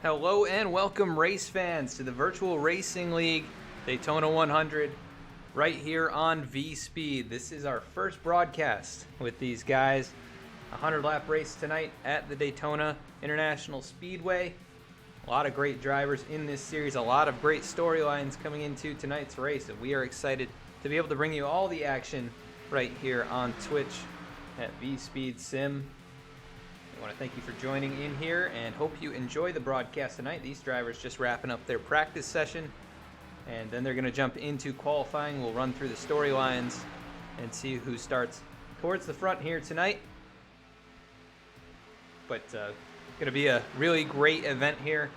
Hello and welcome, race fans, to the Virtual Racing League Daytona 100 right here on VSPEED. This is our first broadcast with these guys. A 100-lap race tonight at the Daytona International Speedway. A lot of great drivers in this series, a lot of great storylines coming into tonight's race, and we are excited to be able to bring you all the action right here on Twitch at VSPEED Sim. I want to thank you for joining in here and hope you enjoy the broadcast tonight. These drivers just wrapping up their practice session, and then they're going to jump into qualifying. We'll run through the storylines and see who starts towards the front here tonight. But going to be a really great event here.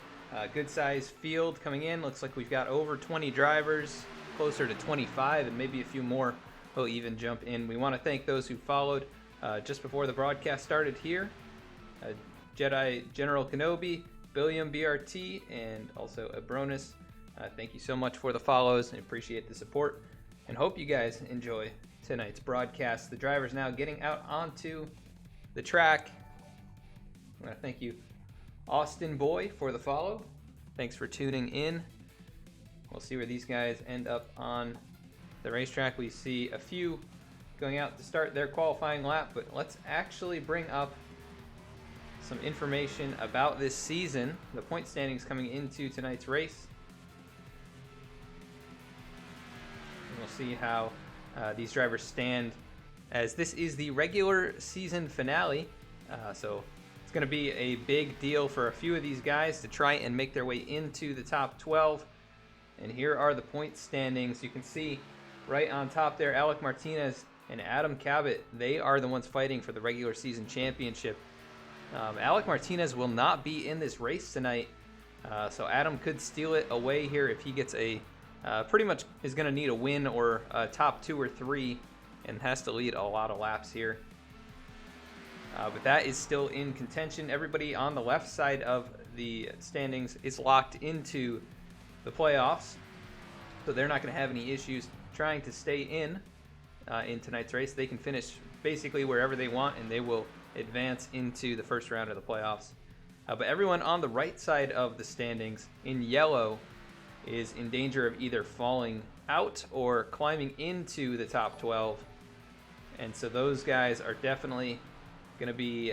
Good size field coming in. Looks like we've got over 20 drivers, closer to 25, and maybe a few more will even jump in. We want to thank those who followed just before the broadcast started here. Jedi General Kenobi, Billiam BRT, and also Abronis. Thank you so much for the follows and appreciate the support, and hope you guys enjoy tonight's broadcast. The drivers now getting out onto the track. I want to thank you, Austin Boy, for the follow. Thanks for tuning in. We'll see where these guys end up on the racetrack. We see a few going out to start their qualifying lap, but let's actually bring up some information about this season, the point standings coming into tonight's race. And we'll see how these drivers stand, as this is the regular season finale. So it's going to be a big deal for a few of these guys to try and make their way into the top 12. And here are the point standings. You can see right on top there, Alec Martinez and Adam Cabot. They are the ones fighting for the regular season championship. Alec Martinez will not be in this race tonight, so Adam could steal it away here if he gets pretty much is going to need a win or a top 2 or 3 and has to lead a lot of laps here. But that is still in contention. Everybody on the left side of the standings is locked into the playoffs, so they're not going to have any issues trying to stay in tonight's race. They can finish basically wherever they want, and they will advance into the first round of the playoffs. But everyone on the right side of the standings in yellow is in danger of either falling out or climbing into the top 12. And so those guys are definitely going to be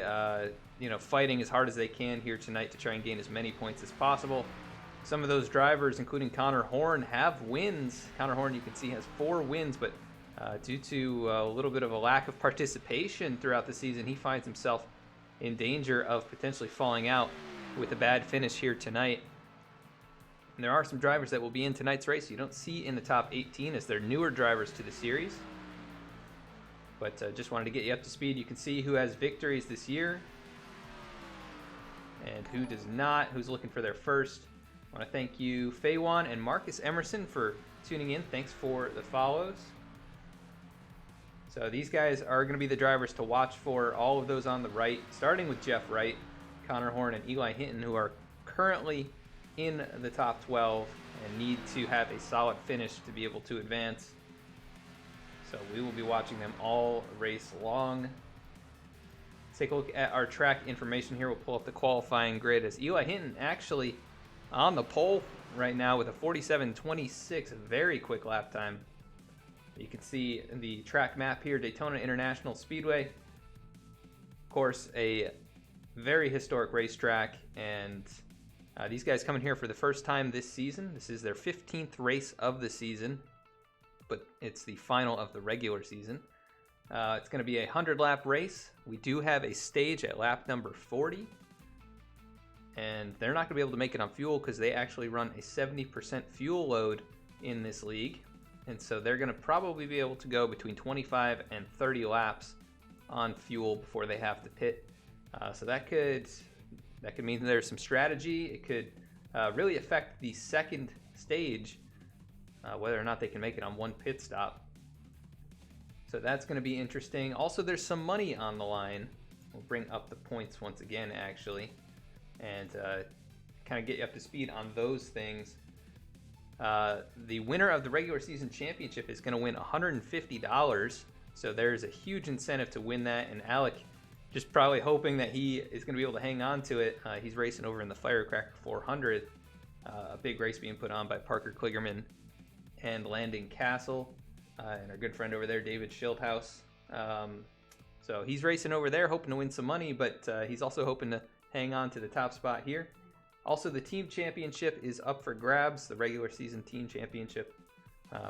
fighting as hard as they can here tonight to try and gain as many points as possible. Some of those drivers, including Connor Horn, have wins. Connor Horn, you can see, has 4 wins, but due to a little bit of a lack of participation throughout the season, he finds himself in danger of potentially falling out with a bad finish here tonight. And there are some drivers that will be in tonight's race you don't see in the top 18, as they're newer drivers to the series. But just wanted to get you up to speed. You can see who has victories this year and who does not, who's looking for their first. I want to thank you, Faywan and Marcus Emerson, for tuning in. Thanks for the follows. So these guys are going to be the drivers to watch for, all of those on the right, starting with Jeff Wright, Connor Horn, and Eli Hinton, who are currently in the top 12 and need to have a solid finish to be able to advance. So we will be watching them all race long. Let's take a look at our track information here. We'll pull up the qualifying grid, as Eli Hinton actually on the pole right now with a 47.26, very quick lap time. You can see the track map here, Daytona International Speedway. Of course, a very historic racetrack, and these guys coming here for the first time this season. This is their 15th race of the season, but it's the final of the regular season. It's going to be a 100-lap race. We do have a stage at lap number 40, and they're not going to be able to make it on fuel because they actually run a 70% fuel load in this league. And so they're going to probably be able to go between 25 and 30 laps on fuel before they have to pit. So that could mean there's some strategy. It could really affect the second stage, whether or not they can make it on one pit stop. So that's going to be interesting. Also, there's some money on the line. We'll bring up the points once again, actually, and kind of get you up to speed on those things. The winner of the regular season championship is going to win $150. So there's a huge incentive to win that. And Alec just probably hoping that he is going to be able to hang on to it. He's racing over in the Firecracker 400, a big race being put on by Parker Kligerman and Landon Castle, and our good friend over there, David Schildhaus. So he's racing over there, hoping to win some money, but he's also hoping to hang on to the top spot here. Also, the team championship is up for grabs, the regular season team championship,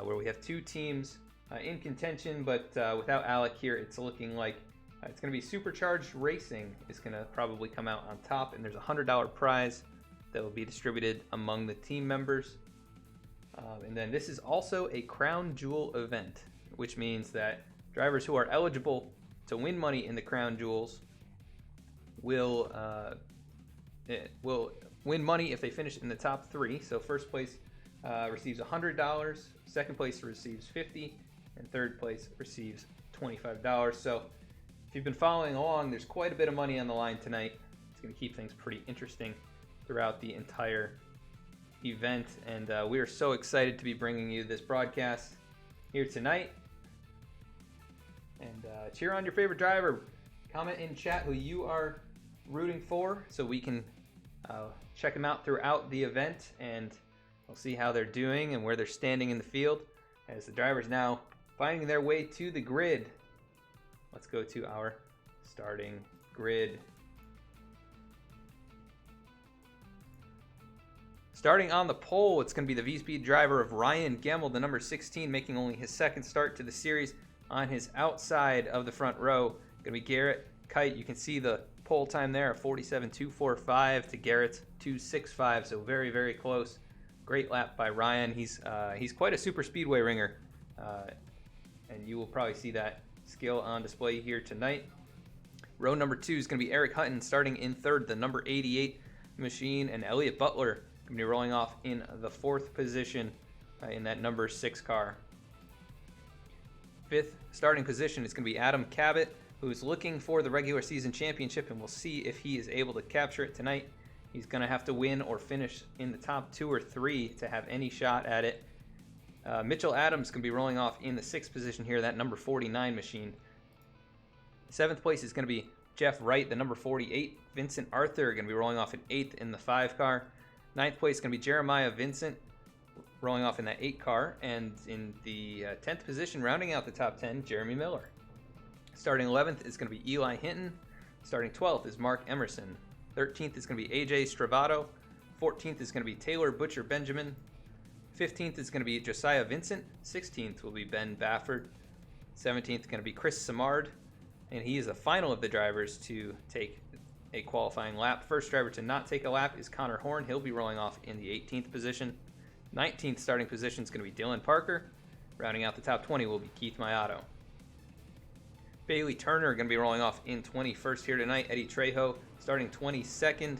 where we have 2 teams in contention, but without Alec here, it's looking like it's going to be Supercharged Racing is going to probably come out on top, and there's a $100 prize that will be distributed among the team members. And then this is also a Crown Jewel event, which means that drivers who are eligible to win money in the Crown Jewels will win money if they finish in the top 3. So first place receives $100, second place receives $50, and third place receives $25. So if you've been following along, there's quite a bit of money on the line tonight. It's going to keep things pretty interesting throughout the entire event, and we are so excited to be bringing you this broadcast here tonight. And cheer on your favorite driver. Comment in chat who you are rooting for so we can check them out throughout the event, and we'll see how they're doing and where they're standing in the field as the drivers now finding their way to the grid. Let's go to our starting grid. Starting on the pole, it's going to be the VSPEED driver of Ryan Gemmel, the number 16, making only his second start to the series on his outside of the front row. Going to be Garrett Kite. You can see the pole time there, 47.245 to Garrett's 2.65, so very, very close. Great lap by Ryan. He's quite a super speedway ringer, and you will probably see that skill on display here tonight. Row number 2 is going to be Eric Hutton starting in third, the number 88 machine, and Elliott Butler going to be rolling off in the 4th position in that number 6 car. 5th starting position is going to be Adam Cabot, who's looking for the regular season championship, and we'll see if he is able to capture it tonight. He's going to have to win or finish in the top 2 or 3 to have any shot at it. Mitchell Adams can be rolling off in the 6th position here, that number 49 machine. 7th place is going to be Jeff Wright, the number 48. Vincent Arthur going to be rolling off in 8th in the 5 car. 9th place is going to be Jeremiah Vincent, rolling off in that 8 car. And in the 10th position, rounding out the top 10, Jeremy Miller. Starting 11th is going to be Eli Hinton. Starting 12th is Mark Emerson. 13th is going to be AJ Stravato. 14th is going to be Taylor Butcher Benjamin. 15th is going to be Josiah Vincent. 16th will be Ben Bafford. 17th going to be Chris Samard, and he is the final of the drivers to take a qualifying lap. First driver to not take a lap is Connor Horn. He'll be rolling off in the 18th position. 19th starting position is going to be Dylan Parker. Rounding out the top 20 will be Keith Mayato. Bailey Turner going to be rolling off in 21st here tonight. Eddie Trejo starting 22nd.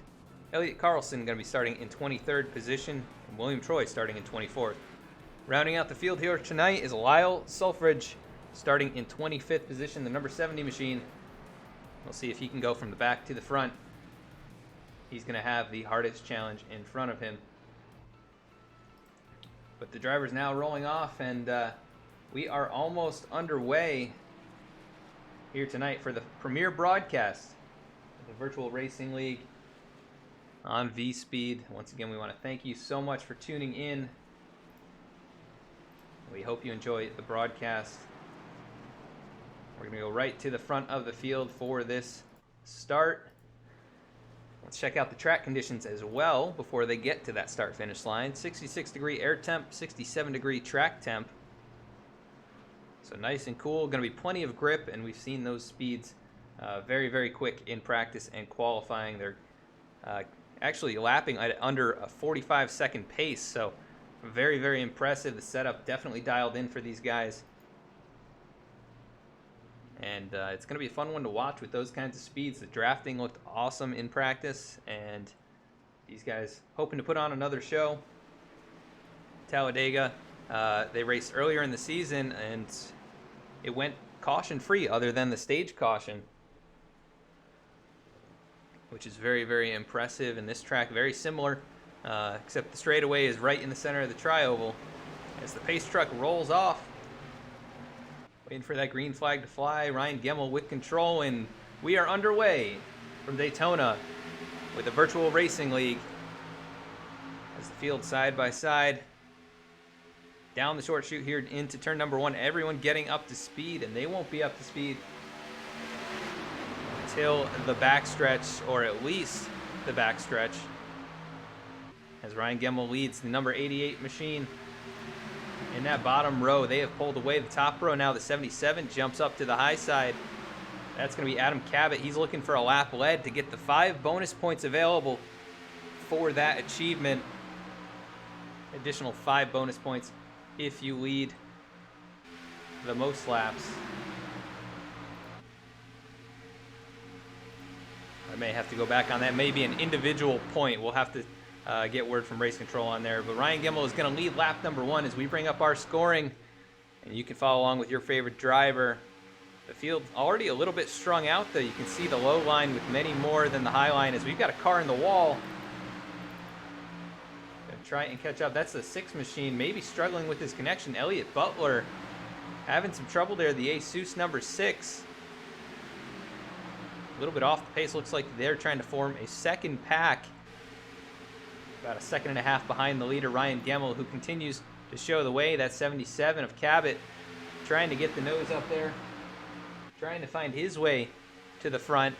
Elliot Carlson going to be starting in 23rd position. And William Troy starting in 24th. Rounding out the field here tonight is Lyle Sulfridge starting in 25th position, the number 70 machine. We'll see if he can go from the back to the front. He's going to have the hardest challenge in front of him. But the driver's now rolling off, and we are almost underway here tonight for the premiere broadcast of the Virtual Racing League on VSPEED. Once again, we want to thank you so much for tuning in. We hope you enjoy the broadcast. We're going to go right to the front of the field for this start. Let's check out the track conditions as well before they get to that start-finish line. 66-degree air temp, 67-degree track temp. So nice and cool. Going to be plenty of grip, and we've seen those speeds very, very quick in practice and qualifying. They're actually lapping at under a 45-second pace, so very, very impressive. The setup definitely dialed in for these guys. And it's going to be a fun one to watch with those kinds of speeds. The drafting looked awesome in practice, and these guys hoping to put on another show. Talladega, they raced earlier in the season, and it went caution-free other than the stage caution, which is very, very impressive. And this track, very similar, except the straightaway is right in the center of the tri-oval. As the pace truck rolls off, waiting for that green flag to fly. Ryan Gemmel with control, and We are underway from Daytona with the Virtual Racing League. As the field side by side, down the short chute here into turn number 1. Everyone getting up to speed, and they won't be up to speed until the backstretch, or at least the backstretch. As Ryan Gemmel leads the number 88 machine in that bottom row. They have pulled away the top row. Now the 77 jumps up to the high side. That's going to be Adam Cabot. He's looking for a lap lead to get the 5 bonus points available for that achievement. Additional 5 bonus points if you lead the most laps. I may have to go back on that. Maybe an individual point. We'll have to get word from race control on there. But Ryan Gemmel is going to lead lap number 1 as we bring up our scoring. And you can follow along with your favorite driver. The field already a little bit strung out, though. You can see the low line with many more than the high line as we've got a car in the wall. Gonna try and catch up. That's the 6 machine, maybe struggling with his connection. Elliott Butler having some trouble there. The Asus number 6. A little bit off the pace. Looks like they're trying to form a second pack. About a second and a half behind the leader, Ryan Gemmel, who continues to show the way. That 77 of Cabot trying to get the nose up there, trying to find his way to the front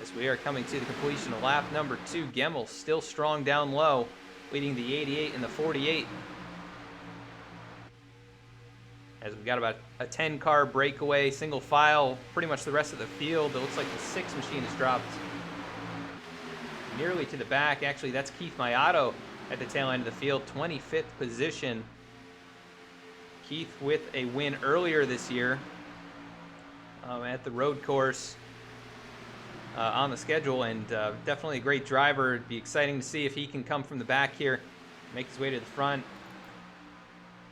as we are coming to the completion of lap number 2. Gemmel still strong down low, leading the 88 and the 48. As we've got about a 10-car breakaway, single file, pretty much the rest of the field. It looks like the 6 machine has dropped nearly to the back. Actually, that's Keith Mayato at the tail end of the field, 25th position. Keith with a win earlier this year at the road course on the schedule, and definitely a great driver. It'd be exciting to see if he can come from the back here, make his way to the front.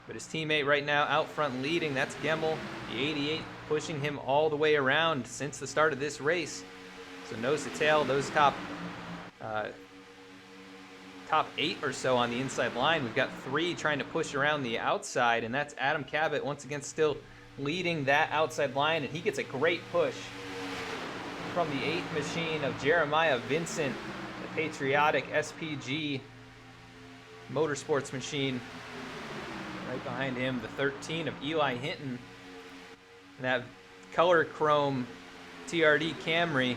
But his teammate right now out front leading, that's Gemmel, the 88, pushing him all the way around since the start of this race. So nose to tail, those top 8 or so on the inside line. We've got 3 trying to push around the outside, and that's Adam Cabot once again still leading that outside line, and he gets a great push from the 8th machine of Jeremiah Vincent, the patriotic SPG Motorsports machine. Right behind him, the 13 of Eli Hinton, and that color chrome TRD Camry.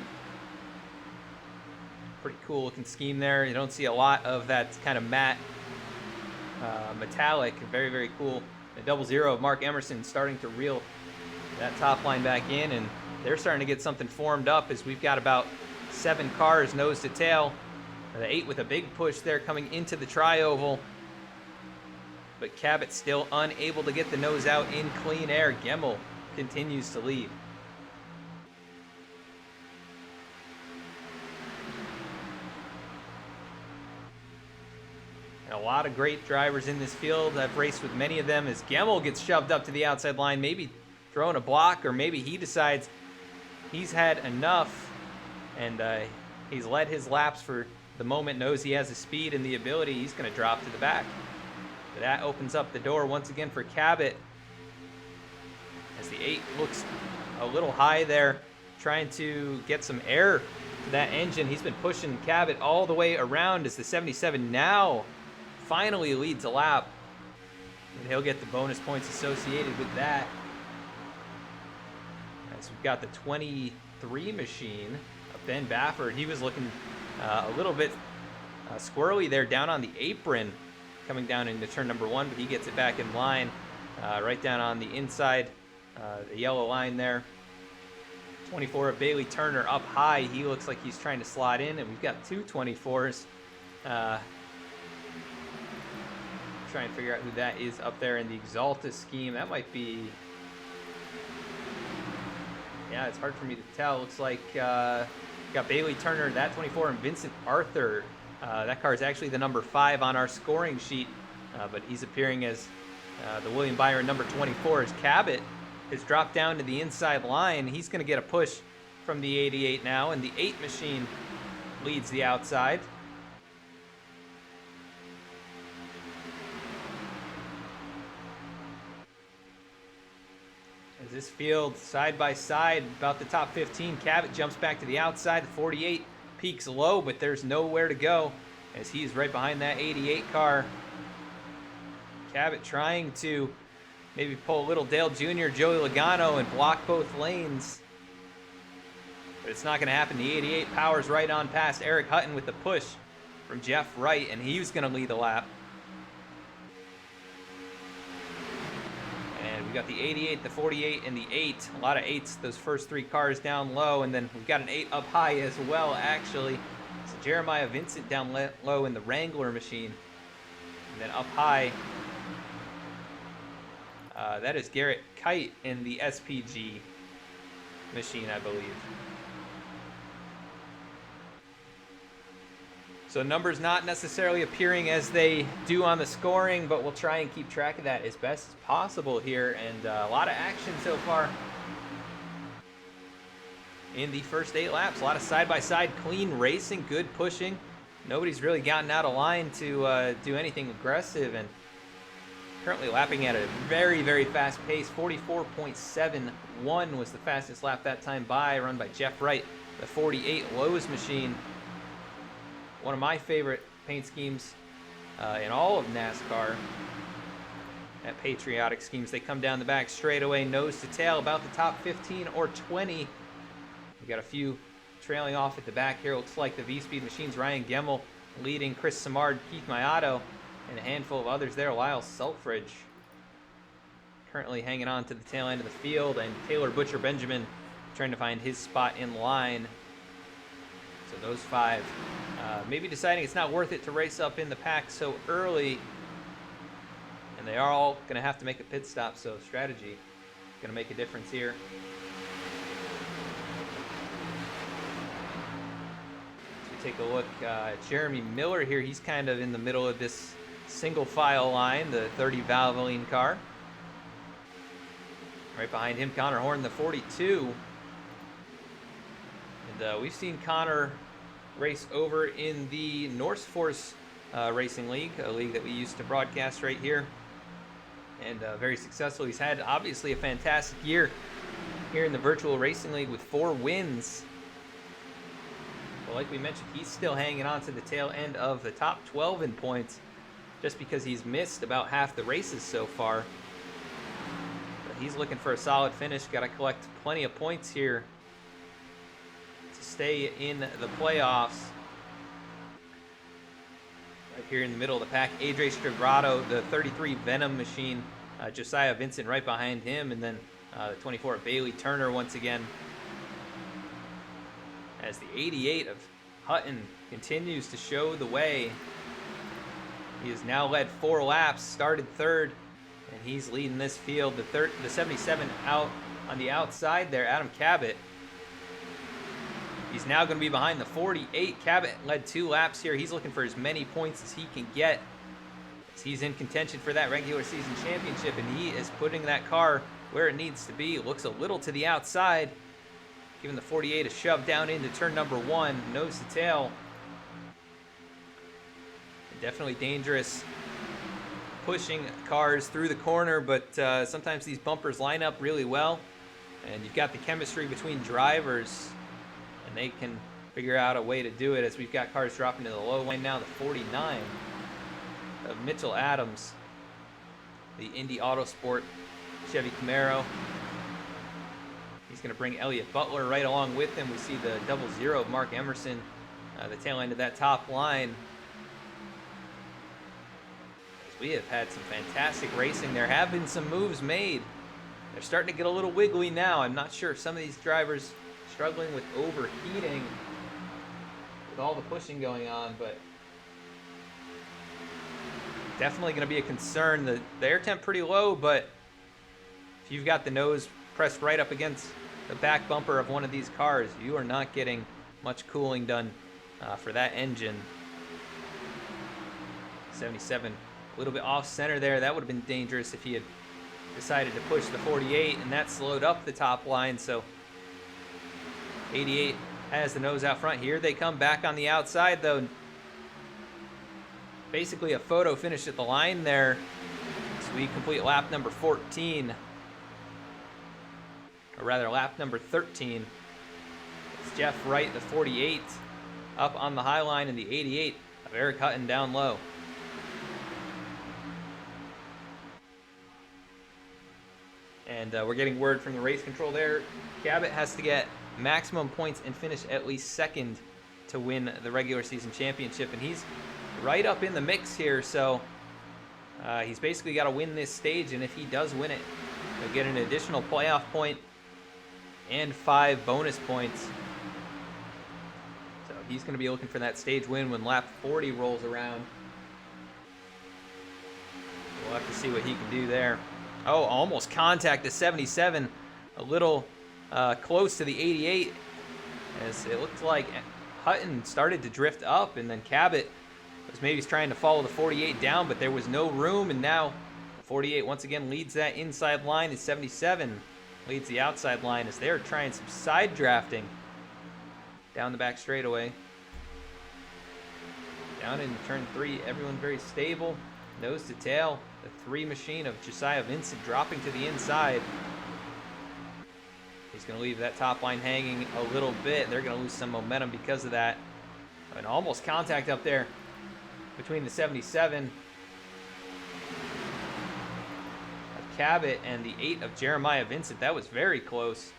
Pretty cool looking scheme there. You don't see a lot of that kind of matte metallic. Very, very cool. The 00 of Mark Emerson starting to reel that top line back in, and they're starting to get something formed up as we've got about 7 cars nose to tail. The 8 with a big push there coming into the tri-oval. But Cabot still unable to get the nose out in clean air. Gemmel continues to lead. And a lot of great drivers in this field. I've raced with many of them as Gemmel gets shoved up to the outside line, maybe throwing a block, or maybe he decides he's had enough and he's led his laps for the moment, knows he has the speed and the ability. He's going to drop to the back. But that opens up the door once again for Cabot as the 8 looks a little high there, trying to get some air to that engine. He's been pushing Cabot all the way around as the 77 now finally leads a lap, and he'll get the bonus points associated with that. As we've got the 23 machine of Ben Baffert. He was looking a little bit squirrely there down on the apron coming down into turn number 1, but he gets it back in line right down on the inside, the yellow line there. 24 of Bailey Turner up high. He looks like he's trying to slot in, and we've got 2 24s. Try and figure out who that is up there in the Exalta scheme. That might be, yeah, it's hard for me to tell. Looks like got Bailey Turner, that 24, and Vincent Arthur. That car is actually the number 5 on our scoring sheet, but he's appearing as the William Byron number 24 as Cabot has dropped down to the inside line. He's going to get a push from the 88 now, and the 8 machine leads the outside. As this field side by side, about the top 15, Cabot jumps back to the outside. The 48 peaks low, but there's nowhere to go as he's right behind that 88 car. Cabot trying to maybe pull a little Dale Jr., Joey Logano, and block both lanes. But it's not going to happen. The 88 powers right on past Eric Hutton with the push from Jeff Wright, and he was going to lead the lap. And we got the 88, the 48, and the 8. A lot of 8s, those first 3 cars down low, and then we've got an 8 up high as well, actually. So Jeremiah Vincent down low in the Wrangler machine. And then up high, that is Garrett Kite in the SPG machine, I believe. So numbers not necessarily appearing as they do on the scoring, but we'll try and keep track of that as best as possible here. And a lot of action so far in the first 8 laps. A lot of side-by-side clean racing, good pushing. Nobody's really gotten out of line to do anything aggressive, and currently lapping at a very, very fast pace. 44.71 was the fastest lap that time run by Jeff Wright, the 48 Lowe's machine. One of my favorite paint schemes in all of NASCAR. At Patriotic Schemes, they come down the back straight away, nose to tail, about the top 15 or 20. We got a few trailing off at the back here. Looks like the VSPEED machines. Ryan Gemmel leading, Chris Samard, Keith Mayato, and a handful of others there. Lyle Selfridge currently hanging on to the tail end of the field, and Taylor Butcher Benjamin trying to find his spot in line. So those 5 maybe deciding it's not worth it to race up in the pack so early, and they are all going to have to make a pit stop, so strategy going to make a difference here. So we take a look at Jeremy Miller here. He's kind of in the middle of this single file line, the 30 Valvoline car. Right behind him, Connor Horn, the 42. And we've seen Connor race over in the Norse Force Racing League, a league that we used to broadcast right here, and very successful. He's had obviously a fantastic year here in the Virtual Racing League with 4 wins. But like we mentioned, he's still hanging on to the tail end of the top 12 in points, just because he's missed about half the races so far. But he's looking for a solid finish. Got to collect plenty of points here to stay in the playoffs. Right here in the middle of the pack, Adre Strigado, the 33 Venom machine. Josiah Vincent right behind him, and then the 24 Bailey Turner once again. As the 88 of Hutton continues to show the way. He has now led 4 laps, started 3rd, and he's leading this field. The 77 out on the outside there, Adam Cabot. He's now going to be behind the 48. Cabot led 2 laps here. He's looking for as many points as he can get, as he's in contention for that regular season championship, and he is putting that car where it needs to be. It looks a little to the outside, giving the 48 a shove down into turn number 1, nose to tail. Definitely dangerous pushing cars through the corner, but sometimes these bumpers line up really well, and you've got the chemistry between drivers, and they can figure out a way to do it, as we've got cars dropping to the low lane now. The 49 of Mitchell Adams, the Indy Autosport Chevy Camaro. He's going to bring Elliott Butler right along with him. We see the 00 of Mark Emerson, the tail end of that top line. We have had some fantastic racing. There have been some moves made. They're starting to get a little wiggly now. I'm not sure if some of these drivers struggling with overheating with all the pushing going on, but definitely going to be a concern. The air temp pretty low, but if you've got the nose pressed right up against the back bumper of one of these cars, you are not getting much cooling done for that engine. 77. A little bit off center there. That would have been dangerous if he had decided to push the 48, and that slowed up the top line. So 88 has the nose out front. Here they come back on the outside, though. Basically a photo finish at the line there. So we complete lap number 14. or rather lap number 13. It's Jeff Wright, the 48, up on the high line, and the 88 of Eric Hutton down low. And we're getting word from the race control there. Cabot has to get maximum points and finish at least second to win the regular season championship. And he's right up in the mix here, so he's basically got to win this stage. And if he does win it, he'll get an additional playoff point and 5 bonus points. So he's going to be looking for that stage win when lap 40 rolls around. We'll have to see what he can do there. Oh, almost contact the 77. A little close to the 88. As it looked like Hutton started to drift up, and then Cabot was maybe trying to follow the 48 down, but there was no room, and now the 48 once again leads that inside line, and 77 leads the outside line as they're trying some side drafting down the back straightaway. Down in turn 3, everyone very stable, nose to tail. The 3 machine of Josiah Vincent dropping to the inside. He's going to leave that top line hanging a little bit. They're going to lose some momentum because of that. And almost contact up there between the 77 of Cabot and the 8 of Jeremiah Vincent. That was very close.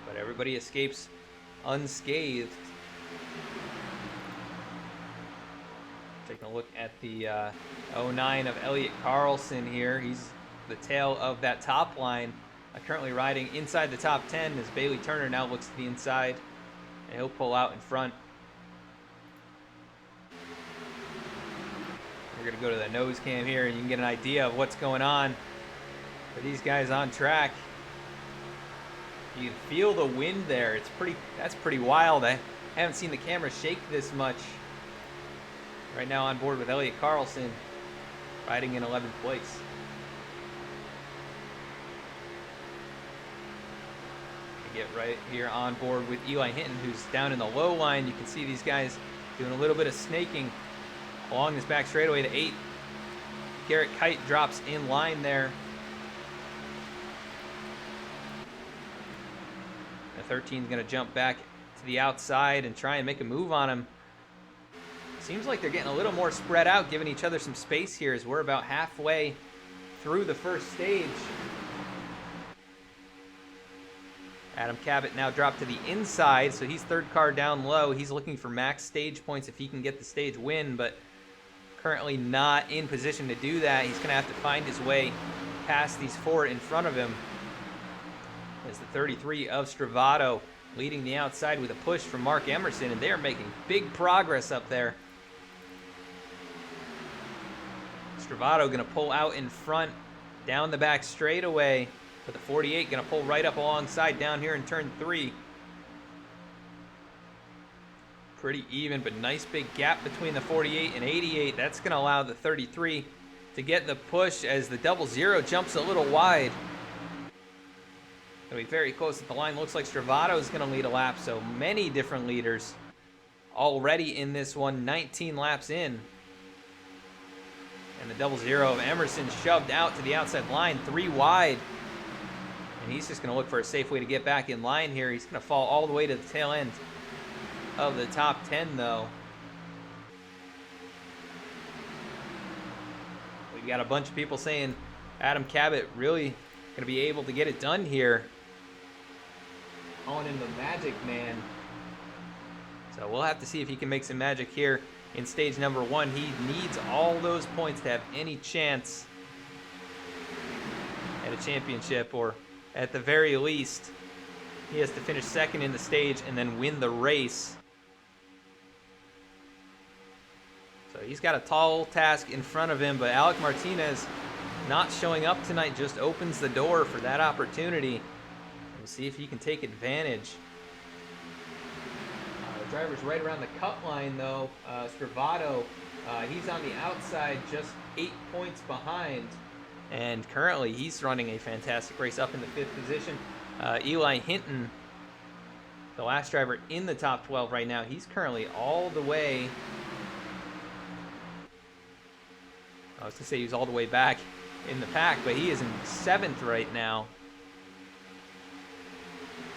But everybody escapes unscathed. Taking a look at the 09 of Elliott Carlson here. He's the tail of that top line, currently riding inside the top 10 as Bailey Turner now looks to the inside, and he'll pull out in front. We're going to go to the nose cam here, and you can get an idea of what's going on for these guys on track. You can feel the wind there. That's pretty wild. I haven't seen the camera shake this much. Right now on board with Elliott Carlson, riding in 11th place. We get right here on board with Eli Hinton, who's down in the low line. You can see these guys doing a little bit of snaking along this back straightaway. The 8, Garrett Kite, drops in line there. The 13 is going to jump back to the outside and try and make a move on him. Seems like they're getting a little more spread out, giving each other some space here as we're about halfway through the first stage. Adam Cabot now dropped to the inside, so he's third car down low. He's looking for max stage points if he can get the stage win, but currently not in position to do that. He's going to have to find his way past these 4 in front of him. As the 33 of Stravato leading the outside with a push from Mark Emerson, and they're making big progress up there. Stravato going to pull out in front down the back straightaway, but the 48 going to pull right up alongside down here in turn 3. Pretty even, but nice big gap between the 48 and 88. That's going to allow the 33 to get the push as the 00 jumps a little wide. Going to be very close at the line. Looks like Stravato is going to lead a lap, so many different leaders already in this one, 19 laps in. And the 00 of Emerson shoved out to the outside line, 3 wide. And he's just going to look for a safe way to get back in line here. He's going to fall all the way to the tail end of the top 10, though. We've got a bunch of people saying Adam Cabot really going to be able to get it done here. Calling him the Magic Man. So we'll have to see if he can make some magic here in stage number 1. He needs all those points to have any chance at a championship, or at the very least, he has to finish second in the stage and then win the race. So he's got a tall task in front of him, but Alec Martinez not showing up tonight just opens the door for that opportunity. We'll see if he can take advantage. The driver's right around the cut line, though. Stravato, he's on the outside, just 8 points behind. And currently, he's running a fantastic race up in the 5th position. Eli Hinton, the last driver in the top 12 right now, he's currently all the way... I was going to say he was all the way back in the pack, but he is in 7th right now.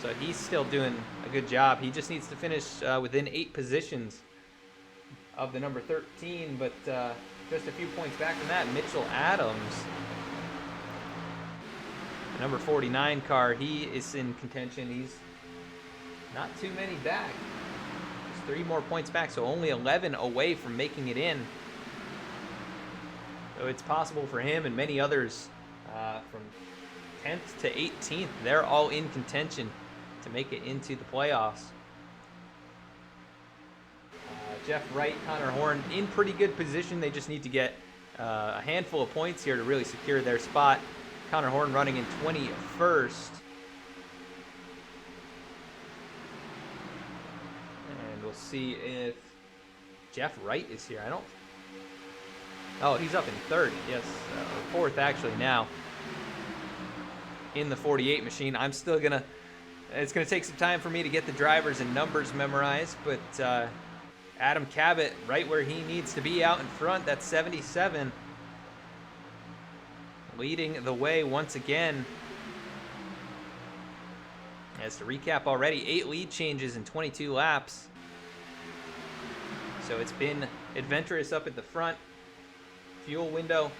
So he's still doing a good job. He just needs to finish within 8 positions of the number 13, but just a few points back from that. Mitchell Adams, the number 49 car, he is in contention. He's not too many back. Just 3 more points back, so only 11 away from making it in. So it's possible for him and many others from 10th to 18th. They're all in contention to make it into the playoffs. Jeff Wright, Connor Horn in pretty good position. They just need to get a handful of points here to really secure their spot. Connor Horn running in 21st. And we'll see if Jeff Wright is here. Oh, he's up in 3rd. Yes, 4th actually now in the 48 machine. I'm still gonna, it's gonna take some time for me to get the drivers and numbers memorized, but Adam Cabot right where he needs to be out in front. That's 77. Leading the way once again. As to recap already, 8 lead changes in 22 laps. So it's been adventurous up at the front. Fuel window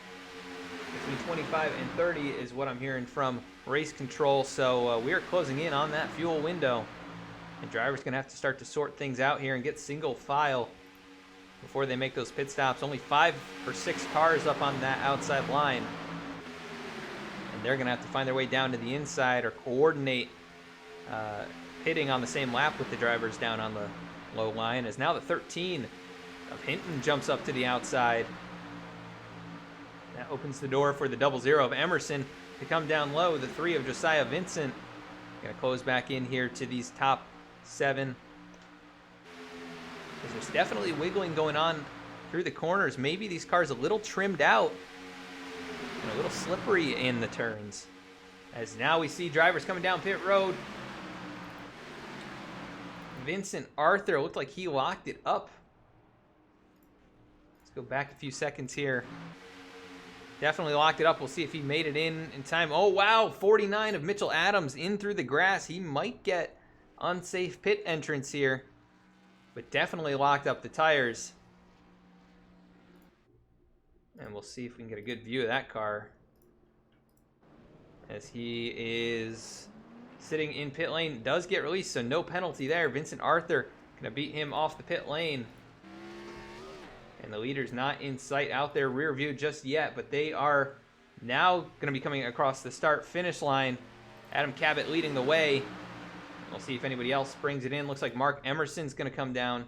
between 25 and 30 is what I'm hearing from race control. So we are closing in on that fuel window. And drivers going to have to start to sort things out here and get single file before they make those pit stops. Only 5 or 6 cars up on that outside line. And they're going to have to find their way down to the inside or coordinate pitting on the same lap with the drivers down on the low line. As now the 13 of Hinton jumps up to the outside. That opens the door for the 00 of Emerson to come down low. The 3 of Josiah Vincent going to close back in here to these top 7. There's definitely wiggling going on through the corners. Maybe these cars a little trimmed out and a little slippery in the turns. As now we see drivers coming down pit road. Vincent Arthur looked like he locked it up. Let's go back a few seconds here. Definitely locked it up. We'll see if he made it in time. Oh, wow. 49 of Mitchell Adams in through the grass. He might get unsafe pit entrance here, but definitely locked up the tires. And we'll see if we can get a good view of that car as he is sitting in pit lane. Does get released, so no penalty there. Vincent Arthur going to beat him off the pit lane. And the leader's not in sight out there rear view just yet, but they are now going to be coming across the start-finish line. Adam Cabot leading the way. We'll see if anybody else brings it in. Looks like Mark Emerson's going to come down.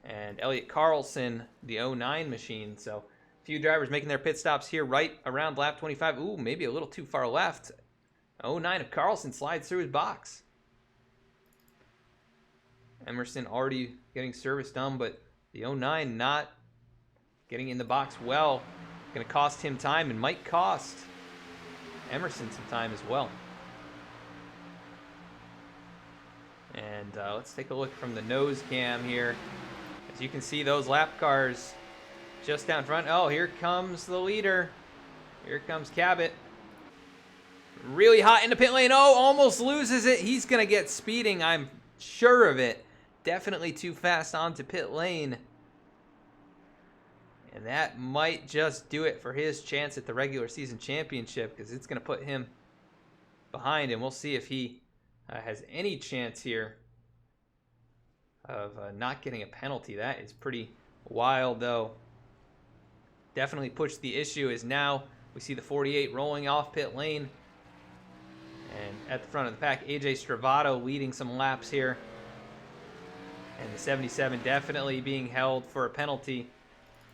And Elliot Carlson, the 09 machine. So a few drivers making their pit stops here right around lap 25. Ooh, maybe a little too far left. 09 of Carlson slides through his box. Emerson already getting service done, but the 09 not getting in the box well. Going to cost him time and might cost Emerson some time as well. And let's take a look from the nose cam here. As you can see, those lap cars just down front. Oh, here comes the leader. Here comes Cabot. Really hot in the pit lane. Oh, almost loses it. He's going to get speeding. I'm sure of it. Definitely too fast onto pit lane. And that might just do it for his chance at the regular season championship, because it's going to put him behind. And we'll see if he has any chance here of not getting a penalty. That is pretty wild, though. Definitely pushed the issue, as now we see the 48 rolling off pit lane. And at the front of the pack, AJ Stravato leading some laps here. And the 77 definitely being held for a penalty.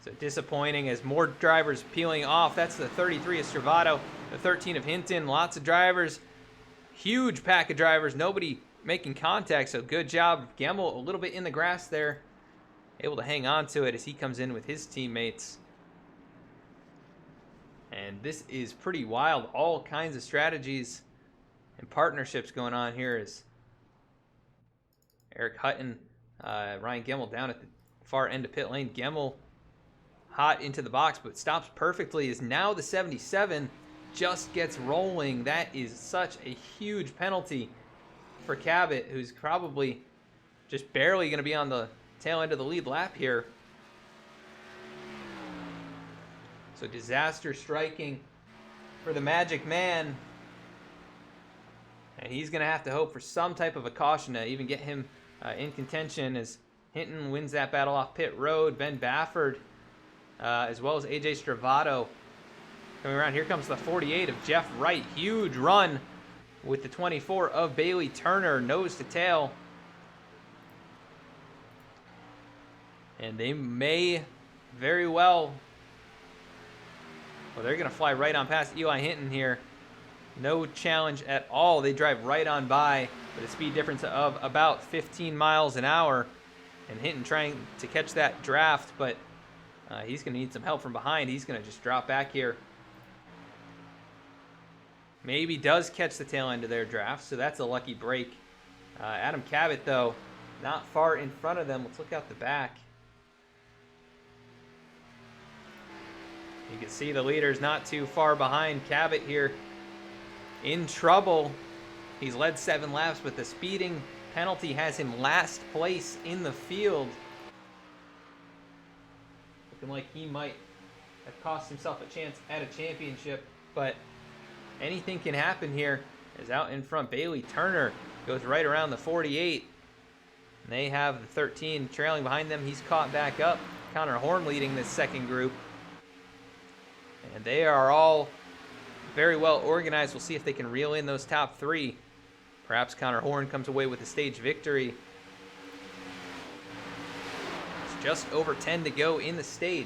So disappointing as more drivers peeling off. That's the 33 of Stravato, the 13 of Hinton. Lots of drivers. Huge pack of drivers. Nobody making contact, so good job. Gemmel a little bit in the grass there. Able to hang on to it as he comes in with his teammates. And this is pretty wild. All kinds of strategies and partnerships going on here as Eric Hutton, Ryan Gemmel down at the far end of pit lane. Gemmel hot into the box, but stops perfectly. Is now the 77 just gets rolling. That is such a huge penalty for Cabot, who's probably just barely going to be on the tail end of the lead lap here. So disaster striking for the Magic Man. And he's going to have to hope for some type of a caution to even get him in contention, as Hinton wins that battle off pit road. Ben Bafford, as well as AJ Stravato coming around. Here comes the 48 of Jeff Wright. Huge run with the 24 of Bailey Turner, nose to tail. And they may very well, they're going to fly right on past Eli Hinton here. No challenge at all. They drive right on by with a speed difference of about 15 miles an hour. And Hinton trying to catch that draft, but he's going to need some help from behind. He's going to just drop back here. Maybe does catch the tail end of their draft, so that's a lucky break. Adam Cabot, though, not far in front of them. Let's look out the back. You can see the leader's not too far behind. Cabot here in trouble. He's led 7 laps, but the speeding penalty has him last place in the field. Looking like he might have cost himself a chance at a championship, but anything can happen here. As out in front, Bailey Turner goes right around the 48. And they have the 13 trailing behind them. He's caught back up. Connor Horn leading this second group. And they are all very well organized. We'll see if they can reel in those top 3. Perhaps Connor Horn comes away with a stage victory. It's just over 10 to go in the stage.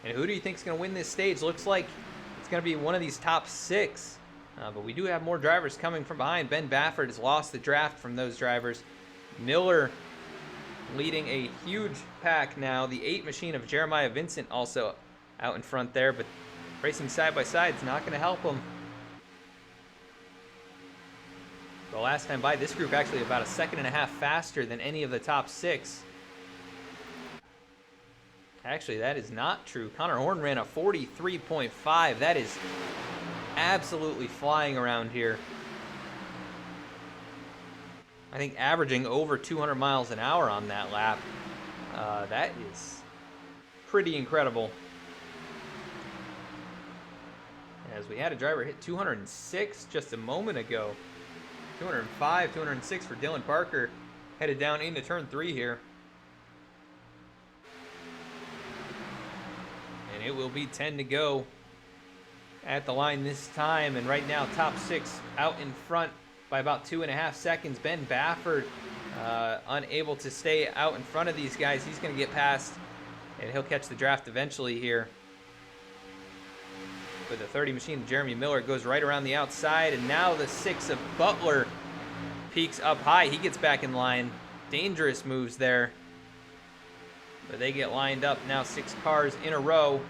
And who do you think is going to win this stage? Looks like it's going to be one of these top 6. But we do have more drivers coming from behind. Ben Bafford has lost the draft from those drivers. Miller leading a huge pack now. The 8 machine of Jeremiah Vincent also out in front there, but racing side by side is not going to help them. The last time by, this group actually about a second and a half faster than any of the top 6. Actually, that is not true. Connor Horn ran a 43.5. That is absolutely flying around here. I think averaging over 200 miles an hour on that lap. That is pretty incredible. As we had a driver hit 206 just a moment ago. 205, 206 for Dylan Parker. Headed down into turn 3 here. And it will be 10 to go at the line this time. And right now, top 6 out in front by about 2.5 seconds. Ben Bafford unable to stay out in front of these guys. He's going to get past, and he'll catch the draft eventually here. But the 30 machine, Jeremy Miller, goes right around the outside, and now the 6 of Butler peaks up high. He gets back in line. Dangerous moves there. But they get lined up now, 6 cars in a row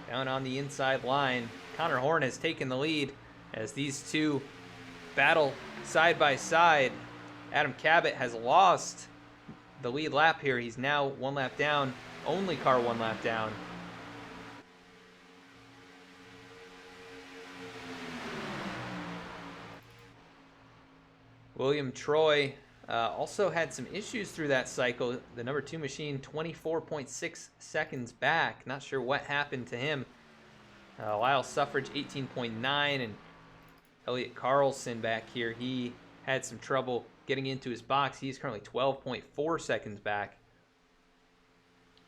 down on the inside line. Connor Horn has taken the lead as these two battle side by side. Adam Cabot has lost the lead lap here. He's now 1 lap down. Only car 1 lap down. William Troy also had some issues through that cycle. The number 2 machine, 24.6 seconds back. Not sure what happened to him. Lyle Suffrage, 18.9, and Elliot Carlson back here. He had some trouble getting into his box. He's currently 12.4 seconds back.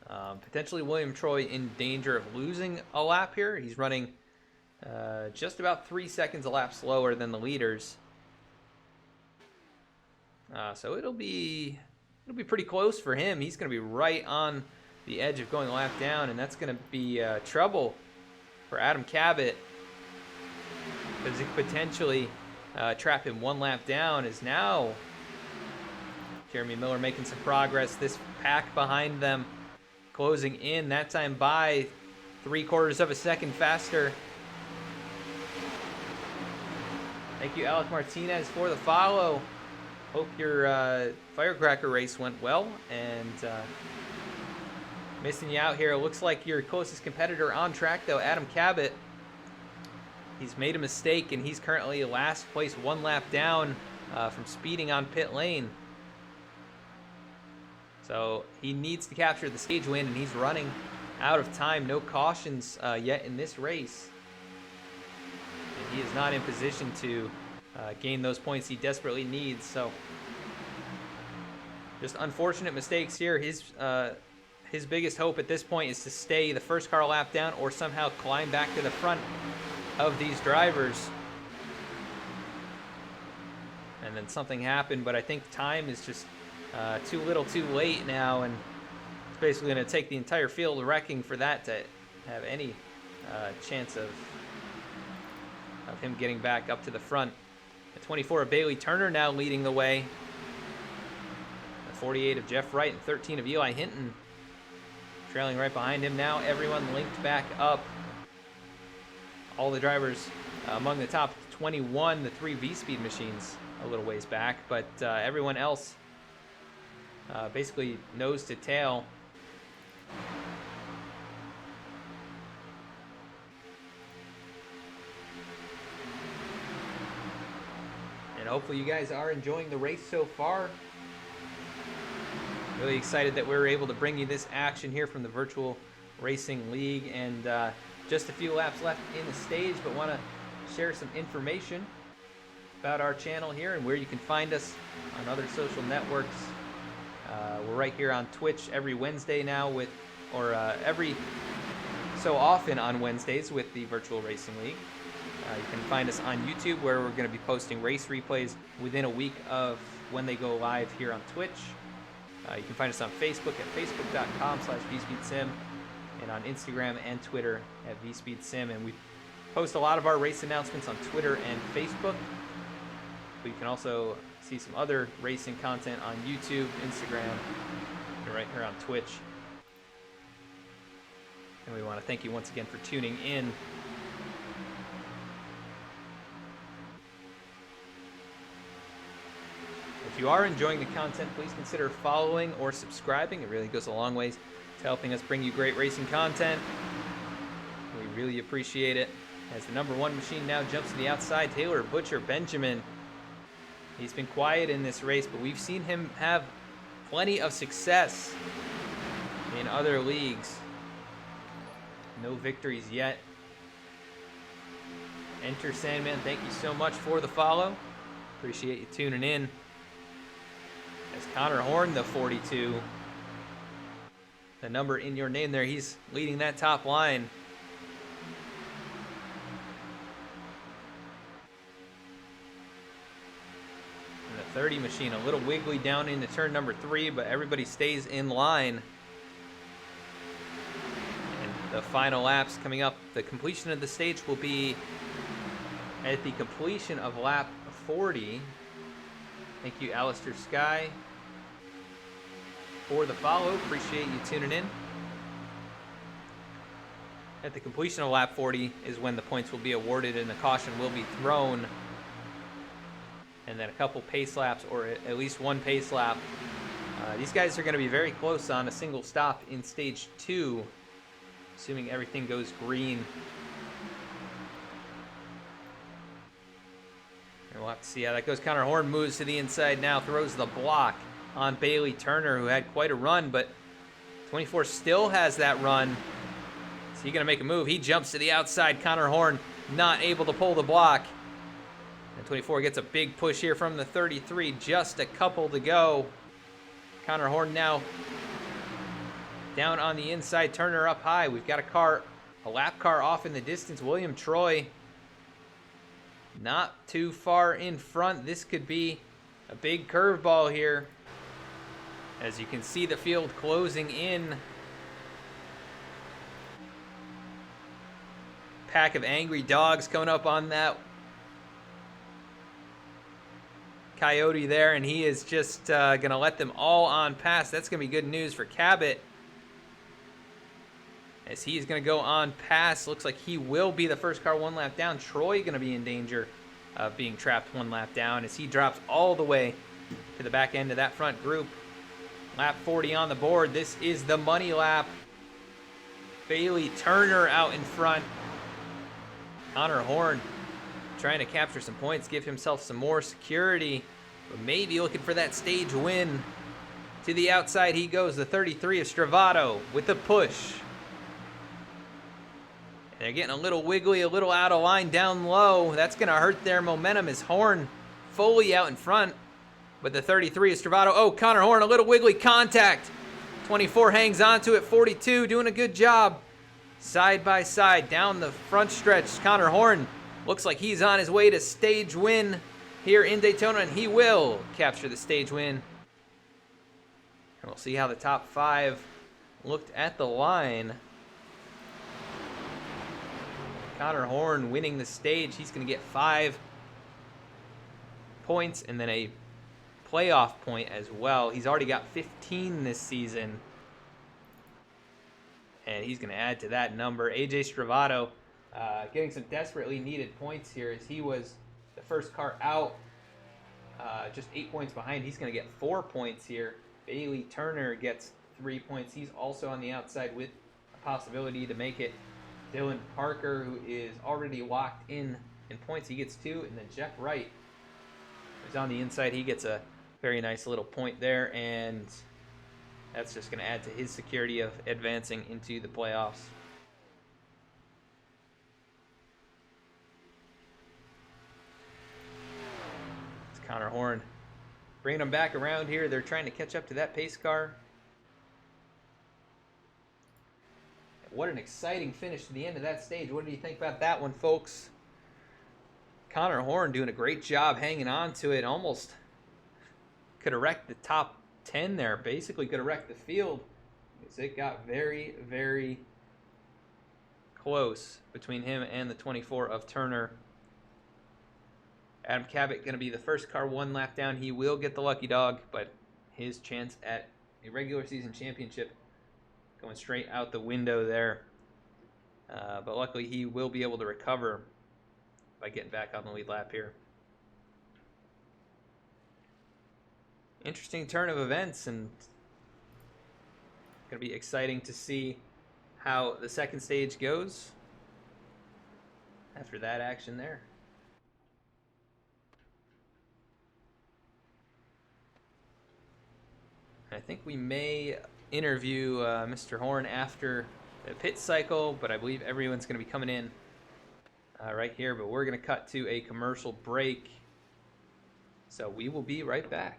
Potentially William Troy in danger of losing a lap here. He's running just about 3 seconds a lap slower than the leaders. So it'll be pretty close for him. He's going to be right on the edge of going a lap down, and that's going to be trouble for Adam Cabot, because it could potentially trap him 1 lap down. Is now Jeremy Miller making some progress. This pack behind them closing in, that time by 3/4 of a second faster. Thank you, Alec Martinez, for the follow. Hope your firecracker race went well, and missing you out here. It looks like your closest competitor on track, though, Adam Cabot. He's made a mistake, and he's currently last place, 1 lap down from speeding on pit lane. So he needs to capture the stage win, and he's running out of time. No cautions yet in this race. And he is not in position to gain those points he desperately needs. So just unfortunate mistakes here. His biggest hope at this point is to stay the first car lap down or somehow climb back to the front of these drivers. And then something happened, but I think time is just too little too late now, and it's basically going to take the entire field wrecking for that to have any chance of him getting back up to the front. The 24 of Bailey Turner now leading the way. The 48 of Jeff Wright and 13 of Eli Hinton trailing right behind him now. Everyone linked back up. All the drivers among the top 21, the 3 VSPEED machines a little ways back, but everyone else basically nose to tail. And hopefully you guys are enjoying the race so far. Really excited that we're able to bring you this action here from the Virtual Racing League, and just a few laps left in the stage, but want to share some information about our channel here and where you can find us on other social networks. We're right here on Twitch every Wednesday now every so often on Wednesdays with the Virtual Racing League. You can find us on YouTube, where we're going to be posting race replays within a week of when they go live here on Twitch. You can find us on Facebook at facebook.com/VSpeedSim, and on Instagram and Twitter at VSpeedSim. And we post a lot of our race announcements on Twitter and Facebook. But you can also see some other racing content on YouTube, Instagram, and right here on Twitch. And we want to thank you once again for tuning in. If you are enjoying the content, please consider following or subscribing. It really goes a long ways to helping us bring you great racing content. We really appreciate it. As the number 1 machine now jumps to the outside, Taylor Butcher Benjamin. He's been quiet in this race, but we've seen him have plenty of success in other leagues. No victories yet. Enter Sandman, thank you so much for the follow. Appreciate you tuning in. As Connor Horn, the 42, the number in your name there, he's leading that top line. And the 30 machine, a little wiggly down into turn number 3, but everybody stays in line. And the final laps coming up, the completion of the stage will be at the completion of lap 40. Thank you, Alistair Sky, for the follow. Appreciate you tuning in. At the completion of lap 40 is when the points will be awarded and the caution will be thrown. And then a couple pace laps, or at least one pace lap. These guys are going to be very close on a single stop in stage 2, assuming everything goes green. And we'll have to see how that goes. Connor Horn moves to the inside now, throws the block on Bailey Turner, who had quite a run, but 24 still has that run. Is he going to make a move? He jumps to the outside. Connor Horn not able to pull the block. And 24 gets a big push here from the 33. Just a couple to go. Connor Horn now down on the inside. Turner up high. We've got a lap car off in the distance. William Troy not too far in front. This could be a big curveball here. As you can see the field closing in. Pack of angry dogs coming up on that Coyote there, and he is just going to let them all on pass. That's going to be good news for Cabot, as he's going to go on pass. Looks like he will be the first car 1 lap down. Troy going to be in danger of being trapped one lap down as he drops all the way to the back end of that front group. Lap 40 on the board. This is the money lap. Bailey Turner out in front. Connor Horn trying to capture some points, give himself some more security, but maybe looking for that stage win. To the outside he goes, the 33 of Stravato with the push. And they're getting a little wiggly, a little out of line down low. That's going to hurt their momentum as Horn fully out in front. But the 33 is Stravato. Oh, Connor Horn, a little wiggly contact. 24 hangs on to it. 42 doing a good job. Side by side down the front stretch. Connor Horn looks like he's on his way to stage win here in Daytona, and he will capture the stage win. And we'll see how the top 5 looked at the line. Connor Horn winning the stage. He's going to get 5 points and then a playoff point as well. He's already got 15 this season, and he's going to add to that number. AJ Stravato getting some desperately needed points here as he was the first car out, just 8 points behind. He's going to get 4 points here. Bailey Turner gets 3 points. He's also on the outside with a possibility to make it. Dylan Parker, who is already locked in points, he gets 2, and then Jeff Wright, who's on the inside, he gets a very nice little point there, and that's just going to add to his security of advancing into the playoffs. It's Connor Horn bringing them back around here. They're trying to catch up to that pace car. What an exciting finish to the end of that stage. What do you think about that one, folks? Connor Horn doing a great job hanging on to it. Almost could have wrecked the top 10 there. Basically could have wrecked the field. It got very, very close between him and the 24 of Turner. Adam Cabot going to be the first car 1 lap down. He will get the lucky dog, but his chance at a regular season championship going straight out the window there. But luckily he will be able to recover by getting back on the lead lap here. Interesting turn of events, and going to be exciting to see how the second stage goes after that action there. I think we may interview Mr. Horn after the pit cycle, but I believe everyone's going to be coming in right here. But we're going to cut to a commercial break, so we will be right back.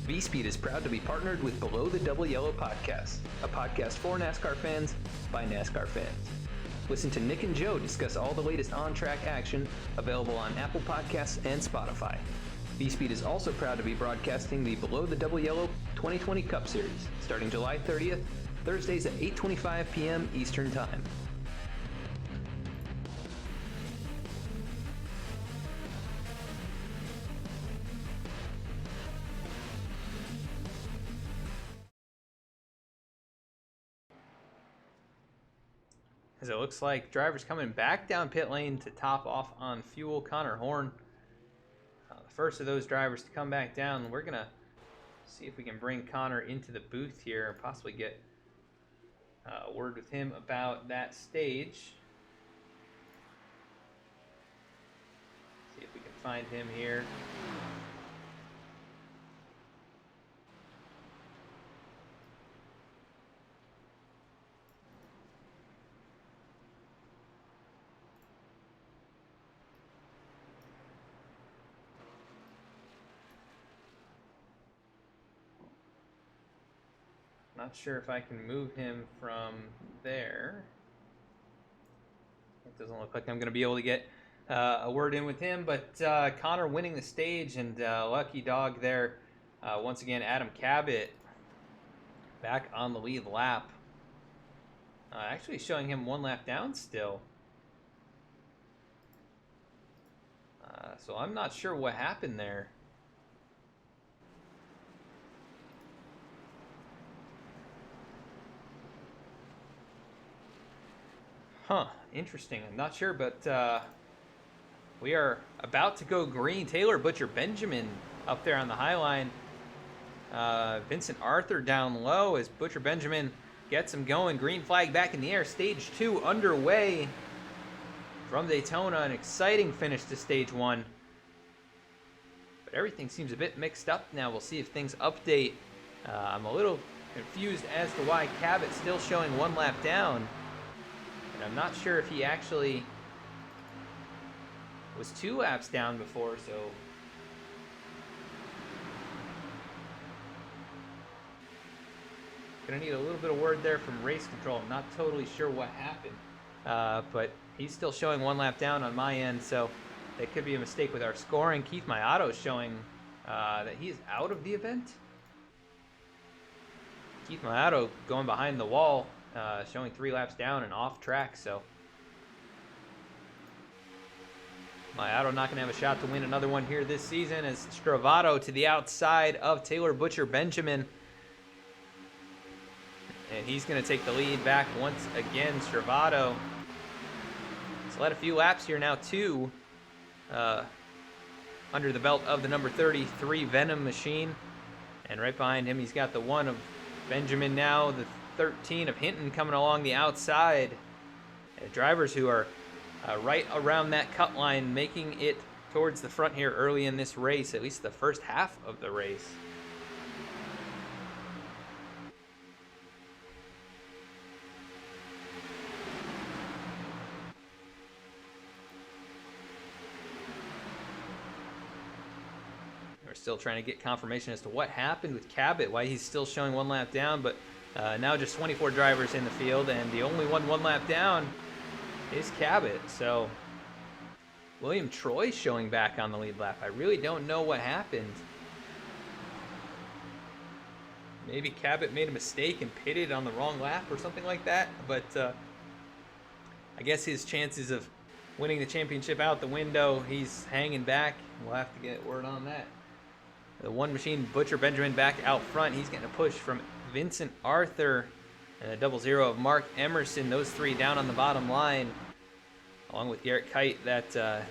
VSPEED is proud to be partnered with Below the Double Yellow podcast, a podcast for NASCAR fans by NASCAR fans. Listen to Nick and Joe discuss all the latest on-track action, available on Apple Podcasts and Spotify. VSPEED is also proud to be broadcasting the Below the Double Yellow 2020 Cup Series, starting July 30th Thursdays at 8:25 p.m. Eastern Time. As it looks like drivers coming back down pit lane to top off on fuel. Connor Horn, the first of those drivers to come back down. We're going to see if we can bring Connor into the booth here and possibly get a word with him about that stage. See if we can find him here. Not sure if I can move him from there. It doesn't look like I'm going to be able to get a word in with him, but Connor winning the stage, and lucky dog there. Once again, Adam Cabot back on the lead lap. Actually showing him one lap down still. So I'm not sure what happened there. Huh, interesting. I'm not sure, but we are about to go green. Taylor Butcher Benjamin up there on the high line. Vincent Arthur down low as Butcher Benjamin gets him going. Green flag back in the air. Stage 2 underway from Daytona. An exciting finish to stage 1. But everything seems a bit mixed up now. We'll see if things update. I'm a little confused as to why Cabot's still showing one lap down. And I'm not sure if he actually was 2 laps down before, so gonna need a little bit of word there from race control. I'm not totally sure what happened, but he's still showing 1 lap down on my end, so that could be a mistake with our scoring. Keith Mayato is showing that he is out of the event. Keith Mayato going behind the wall. Showing 3 laps down and off track, so Mayato not going to have a shot to win another one here this season as Stravato to the outside of Taylor Butcher Benjamin. And he's going to take the lead back once again. Stravato has led a few laps here now, 2 under the belt of the number 33 Venom machine. And right behind him, he's got the 1 of Benjamin now, the 13 of Hinton coming along the outside. Drivers who are right around that cut line, making it towards the front here early in this race, at least the first half of the race. We're still trying to get confirmation as to what happened with Cabot, why he's still showing 1 lap down, but now just 24 drivers in the field, and the only one 1 lap down is Cabot. So William Troy showing back on the lead lap. I really don't know what happened. Maybe Cabot made a mistake and pitted on the wrong lap or something like that, but I guess his chances of winning the championship out the window. He's hanging back. We'll have to get word on that. The 1 machine, Butcher Benjamin, back out front. He's getting a push from Vincent Arthur and a 00 of Mark Emerson. Those 3 down on the bottom line, along with Garrett Kite, that the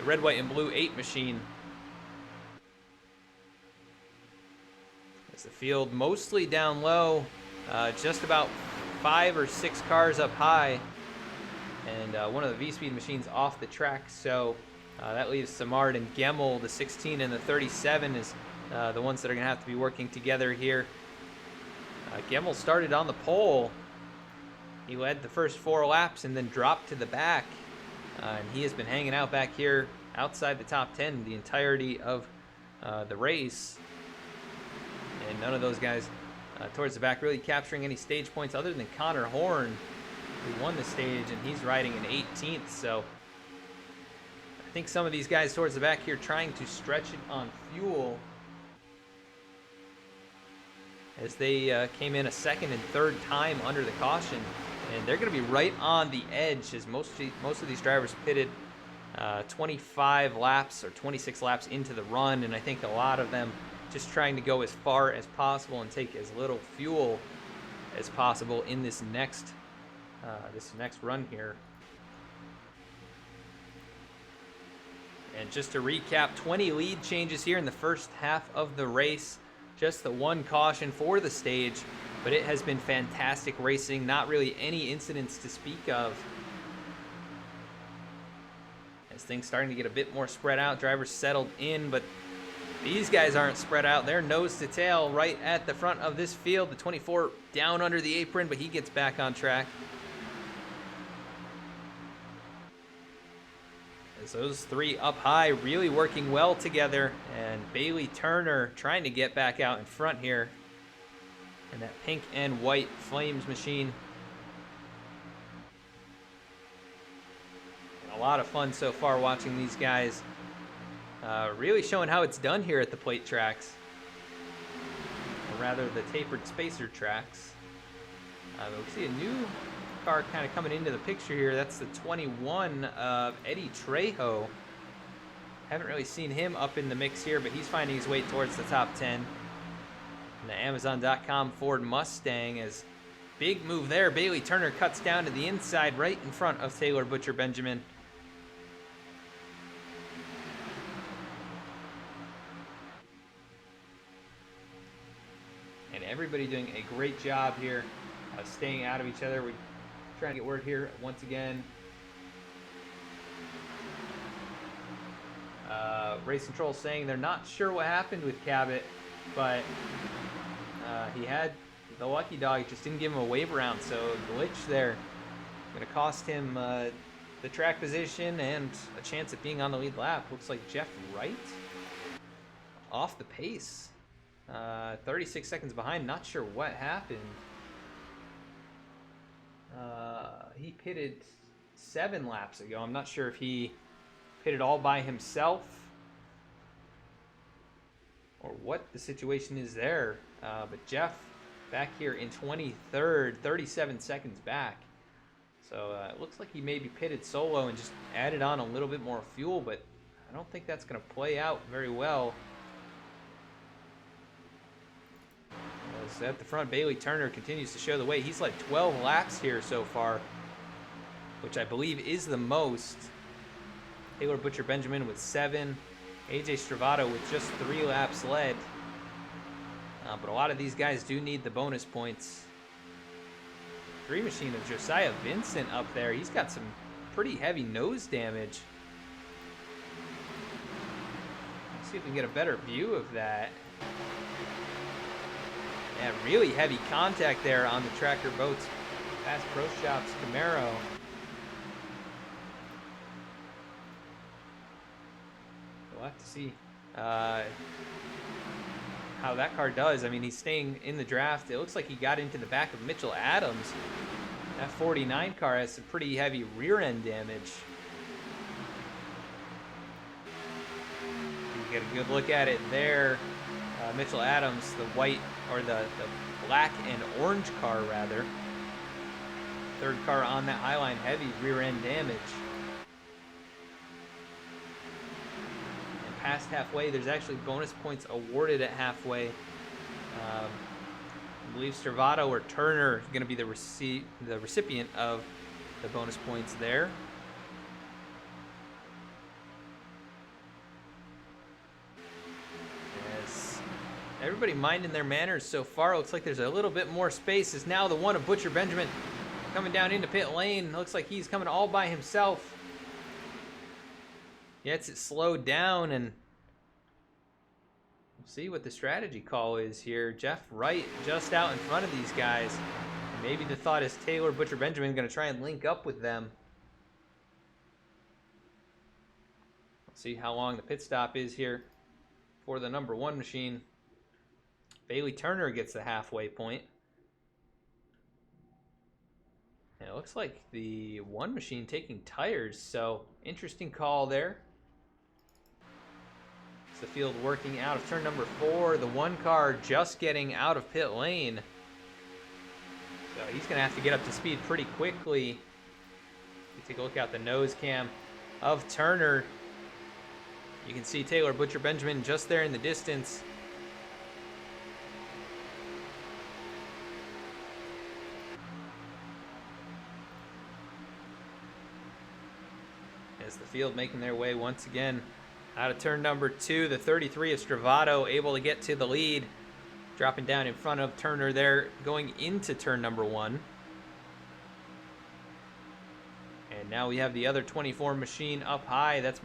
red, white, and blue 8 machine. As the field mostly down low, just about 5 or 6 cars up high, and one of the VSPEED machines off the track. So that leaves Samard and Gemmel, the 16 and the 37, is the ones that are going to have to be working together here. Gemmel started on the pole. He led the first 4 laps and then dropped to the back. And he has been hanging out back here outside the top 10 the entirety of the race. And none of those guys towards the back really capturing any stage points other than Connor Horn, who won the stage, and he's riding in 18th. So I think some of these guys towards the back here trying to stretch it on fuel. as they came in a second and third time under the caution. And they're going to be right on the edge, as most of these drivers pitted 25 laps or 26 laps into the run, and I think a lot of them just trying to go as far as possible and take as little fuel as possible in this next run here. And just to recap, 20 lead changes here in the first half of the race. Just the one caution for the stage, but it has been fantastic racing. Not really any incidents to speak of. As things starting to get a bit more spread out, drivers settled in, but these guys aren't spread out. They're nose to tail right at the front of this field. The 24 down under the apron, but he gets back on track. As those three up high really working well together, and Bailey Turner trying to get back out in front here. And that pink and white Flames machine. And a lot of fun so far watching these guys. Really showing how it's done here at the plate tracks. Or rather, the tapered spacer tracks. We see a new car kind of coming into the picture here. That's the 21 of Eddie Trejo. Haven't really seen him up in the mix here, but he's finding his way towards the top 10. And the Amazon.com Ford Mustang is big move there. Bailey Turner cuts down to the inside right in front of Taylor Butcher Benjamin. And everybody doing a great job here of staying out of each other. We're trying to get word here once again. Race Control saying they're not sure what happened with Cabot, but he had the lucky dog. Just didn't give him a wave around, so glitch there. Going to cost him the track position and a chance at being on the lead lap. Looks like Jeff Wright off the pace. 36 seconds behind. Not sure what happened. He pitted 7 laps ago. I'm not sure if he pitted all by himself or what the situation is there. But Jeff back here in 23rd, 37 seconds back. So it looks like he maybe pitted solo and just added on a little bit more fuel, but I don't think that's going to play out very well. As at the front, Bailey Turner continues to show the way. He's led 12 laps here so far, which I believe is the most. Taylor Butcher Benjamin with 7. AJ Stravato with just 3 laps led. But a lot of these guys do need the bonus points. Dream Machine of Josiah Vincent up there. He's got some pretty heavy nose damage. Let's see if we can get a better view of that. Yeah, really heavy contact there on the Tracker Boats Bass Pro Shops Camaro. We'll have to see how that car does. I mean, he's staying in the draft. It looks like he got into the back of Mitchell Adams. That 49 car has some pretty heavy rear end damage. You get a good look at it there. Mitchell Adams, the white, or the black and orange car rather. Third car on that Highline, heavy rear end damage. And past halfway, there's actually bonus points awarded at halfway. I believe Stravato or Turner is going to be the recipient of the bonus points there. Everybody minding their manners so far. Looks like there's a little bit more space. Is now the one of Butcher Benjamin coming down into pit lane. Looks like he's coming all by himself. Gets it slowed down, and we'll see what the strategy call is here. Jeff Wright just out in front of these guys. Maybe the thought is Taylor Butcher Benjamin going to try and link up with them. Let's see how long the pit stop is here for the number 1 machine. Bailey Turner gets the halfway point. And it looks like the 1 machine taking tires, so interesting call there. It's the field working out of turn number 4. The one car just getting out of pit lane. So he's going to have to get up to speed pretty quickly. You take a look at the nose cam of Turner. You can see Taylor Butcher Benjamin just there in the distance. As the field making their way once again out of turn number 2, the 33 of Stravato able to get to the lead, dropping down in front of Turner there, going into turn number 1. And now we have the other 24 machine up high. That's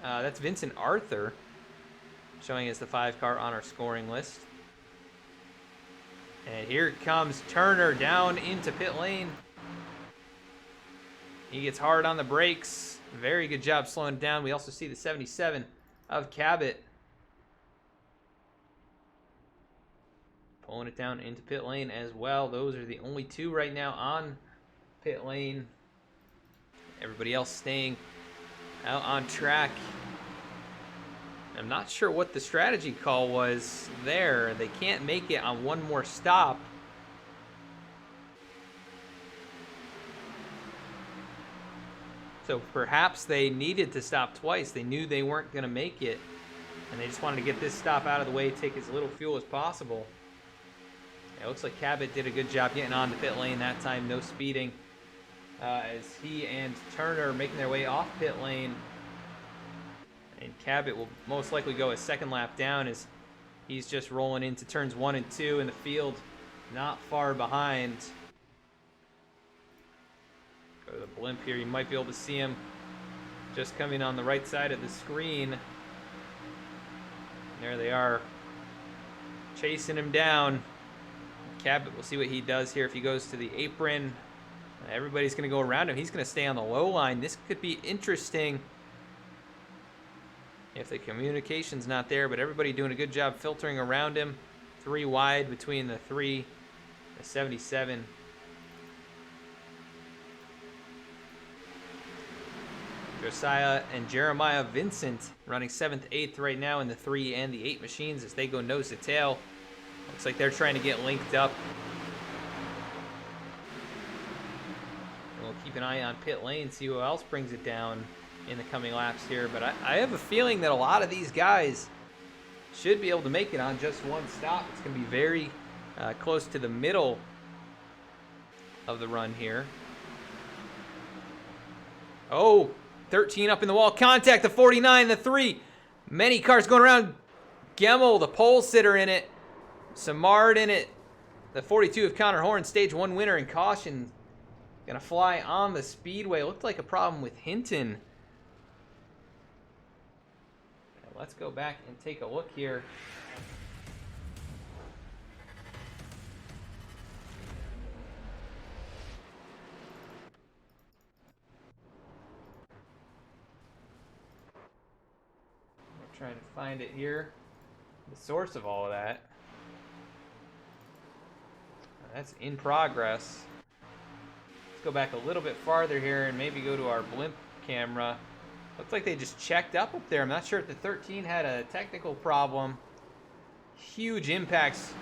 that's Vincent Arthur, showing as the 5 car on our scoring list. And here comes Turner down into pit lane. He gets hard on the brakes. Very good job slowing it down. We also see the 77 of Cabot pulling it down into pit lane as well. Those are the only 2 right now on pit lane. Everybody else staying out on track. I'm not sure what the strategy call was there. They can't make it on one more stop. So perhaps they needed to stop twice. They knew they weren't going to make it, and they just wanted to get this stop out of the way, take as little fuel as possible. It looks like Cabot did a good job getting on the pit lane that time. No speeding as he and Turner are making their way off pit lane. And Cabot will most likely go a second lap down as he's just rolling into turns 1 and 2 in the field, not far behind. Go to the blimp here. You might be able to see him just coming on the right side of the screen. And there they are, chasing him down. Cabot, we'll see what he does here if he goes to the apron. Everybody's going to go around him. He's going to stay on the low line. This could be interesting if the communication's not there, but everybody doing a good job filtering around him. 3 wide between the 3, the 77. Josiah and Jeremiah Vincent running 7th, 8th right now in the 3 and the 8 machines as they go nose to tail. Looks like they're trying to get linked up. And we'll keep an eye on pit lane, see who else brings it down in the coming laps here. But I have a feeling that a lot of these guys should be able to make it on just one stop. It's going to be very close to the middle of the run here. Oh, 13 up in the wall. Contact, the 49, the 3. Many cars going around. Gemmel, the pole sitter in it. Samard in it. The 42 of Connor Horn, stage 1 winner, and caution. Going to fly on the speedway. Looked like a problem with Hinton. Now let's go back and take a look here. Trying to find it here. The source of all of that. That's in progress. Let's go back a little bit farther here and maybe go to our blimp camera. Looks like they just checked up there. I'm not sure if the 13 had a technical problem. Huge impacts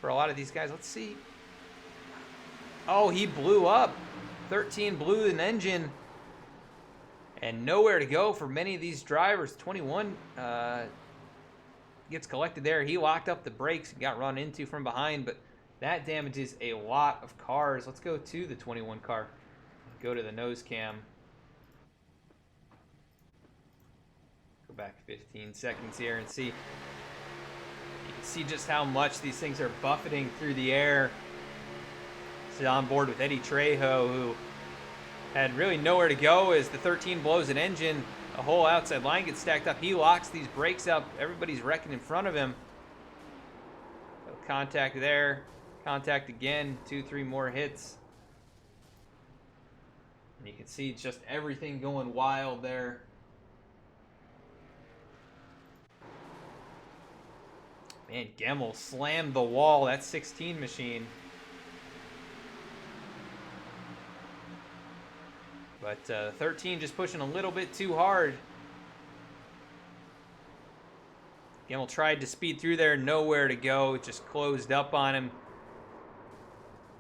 for a lot of these guys. Let's see. Oh, he blew up. 13 blew an engine. And nowhere to go for many of these drivers. 21 gets collected there. He locked up the brakes and got run into from behind, but that damages a lot of cars. Let's go to the 21 car. Go to the nose cam. Go back 15 seconds here and see. You can see just how much these things are buffeting through the air. This is on board with Eddie Trejo, who had really nowhere to go as the 13 blows an engine. A whole outside line gets stacked up. He locks these brakes up. Everybody's wrecking in front of him. So contact there. Contact again. 2-3 more hits. And you can see just everything going wild there. Man, Gemmel slammed the wall. That 16 machine. But 13 just pushing a little bit too hard. Gemmel tried to speed through there, nowhere to go. It just closed up on him.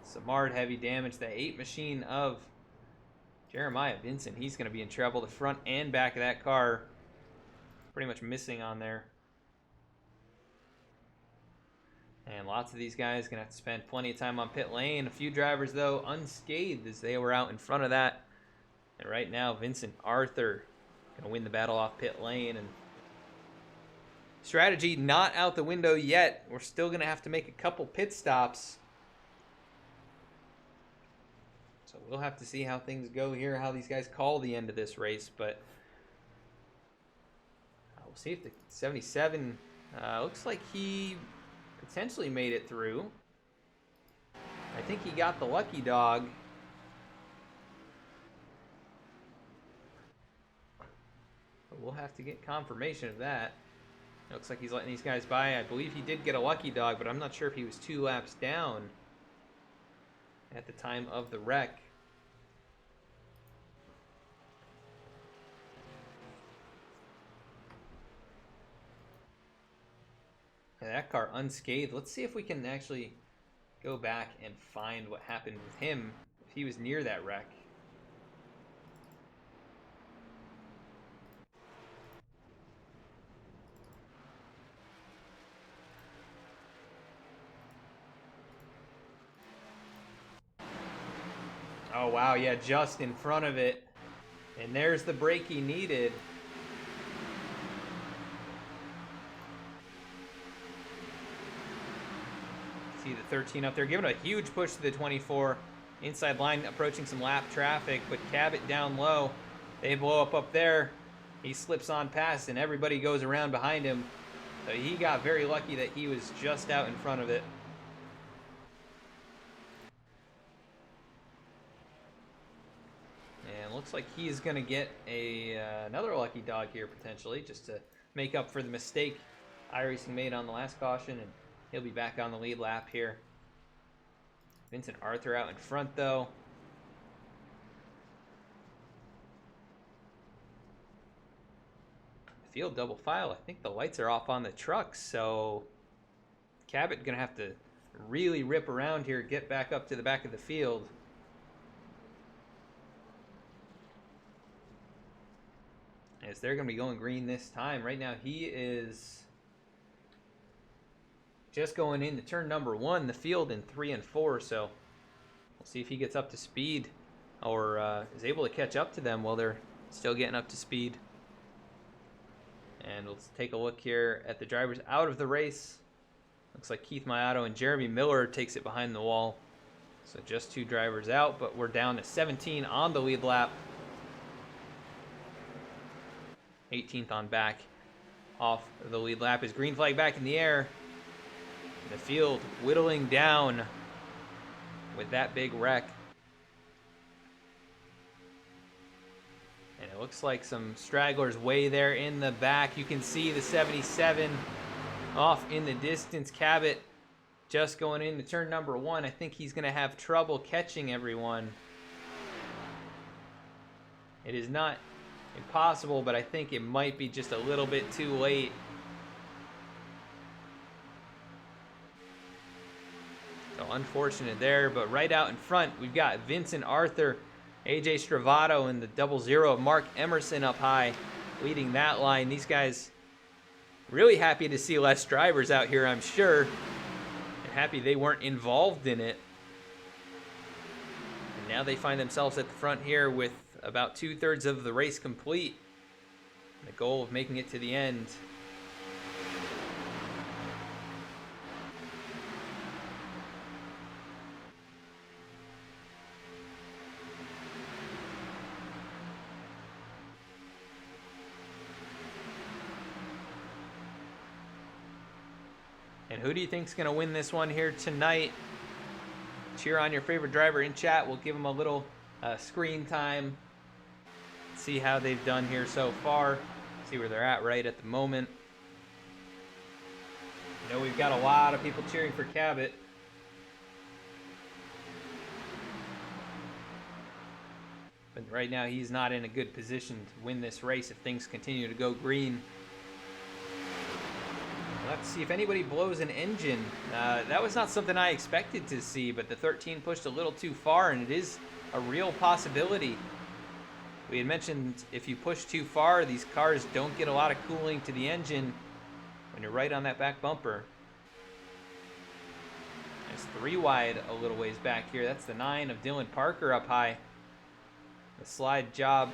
Samard heavy damage. The 8 machine of Jeremiah Vincent. He's going to be in trouble. The front and back of that car pretty much missing on there. And lots of these guys going to have to spend plenty of time on pit lane. A few drivers, though, unscathed as they were out in front of that. And right now, Vincent Arthur going to win the battle off pit lane. And strategy not out the window yet. We're still going to have to make a couple pit stops. So we'll have to see how things go here, how these guys call the end of this race. But we'll see if the 77 looks like he potentially made it through. I think he got the lucky dog. But we'll have to get confirmation of that. It looks like he's letting these guys by. I believe he did get a lucky dog, but I'm not sure if he was 2 laps down at the time of the wreck. And that car unscathed. Let's see if we can actually go back and find what happened with him if he was near that wreck. Oh, wow, yeah, just in front of it. And there's the break he needed. See the 13 up there, giving a huge push to the 24. Inside line, approaching some lap traffic, but Cabot down low. They blow up there. He slips on past, and everybody goes around behind him. So he got very lucky that he was just out in front of it. And looks like he is going to get another lucky dog here, potentially, just to make up for the mistake iRacing made on the last caution, and he'll be back on the lead lap here. Vincent Arthur out in front, though. Field double file. I think the lights are off on the truck, so Cabot going to have to really rip around here, get back up to the back of the field. As they're going to be going green this time. Right now, he is just going into turn number 1, the field in 3 and 4, so we'll see if he gets up to speed or is able to catch up to them while they're still getting up to speed. And let's take a look here at the drivers out of the race. Looks like Keith Mayato and Jeremy Miller takes it behind the wall. So just 2 drivers out, but we're down to 17 on the lead lap. 18th on back off the lead lap. Is green flag back in the air. The field whittling down with that big wreck. And it looks like some stragglers way there in the back. You can see the 77 off in the distance. Cabot just going into turn number 1. I think he's going to have trouble catching everyone. It is not impossible, but I think it might be just a little bit too late. So unfortunate there, but right out in front, we've got Vincent Arthur, AJ Stravato, and the 00 of Mark Emerson up high, leading that line. These guys really happy to see less drivers out here, I'm sure, and happy they weren't involved in it. And now they find themselves at the front here with about 2/3 of the race complete. The goal of making it to the end. And who do you think's going to win this one here tonight? Cheer on your favorite driver in chat. We'll give them a little screen time. See how they've done here so far. See where they're at right at the moment. You know, we've got a lot of people cheering for Cabot. But right now he's not in a good position to win this race if things continue to go green. Let's see if anybody blows an engine. That was not something I expected to see, but the 13 pushed a little too far, and it is a real possibility. We had mentioned if you push too far, these cars don't get a lot of cooling to the engine when you're right on that back bumper. It's 3 wide a little ways back here. That's the 9 of Dylan Parker up high. The slide job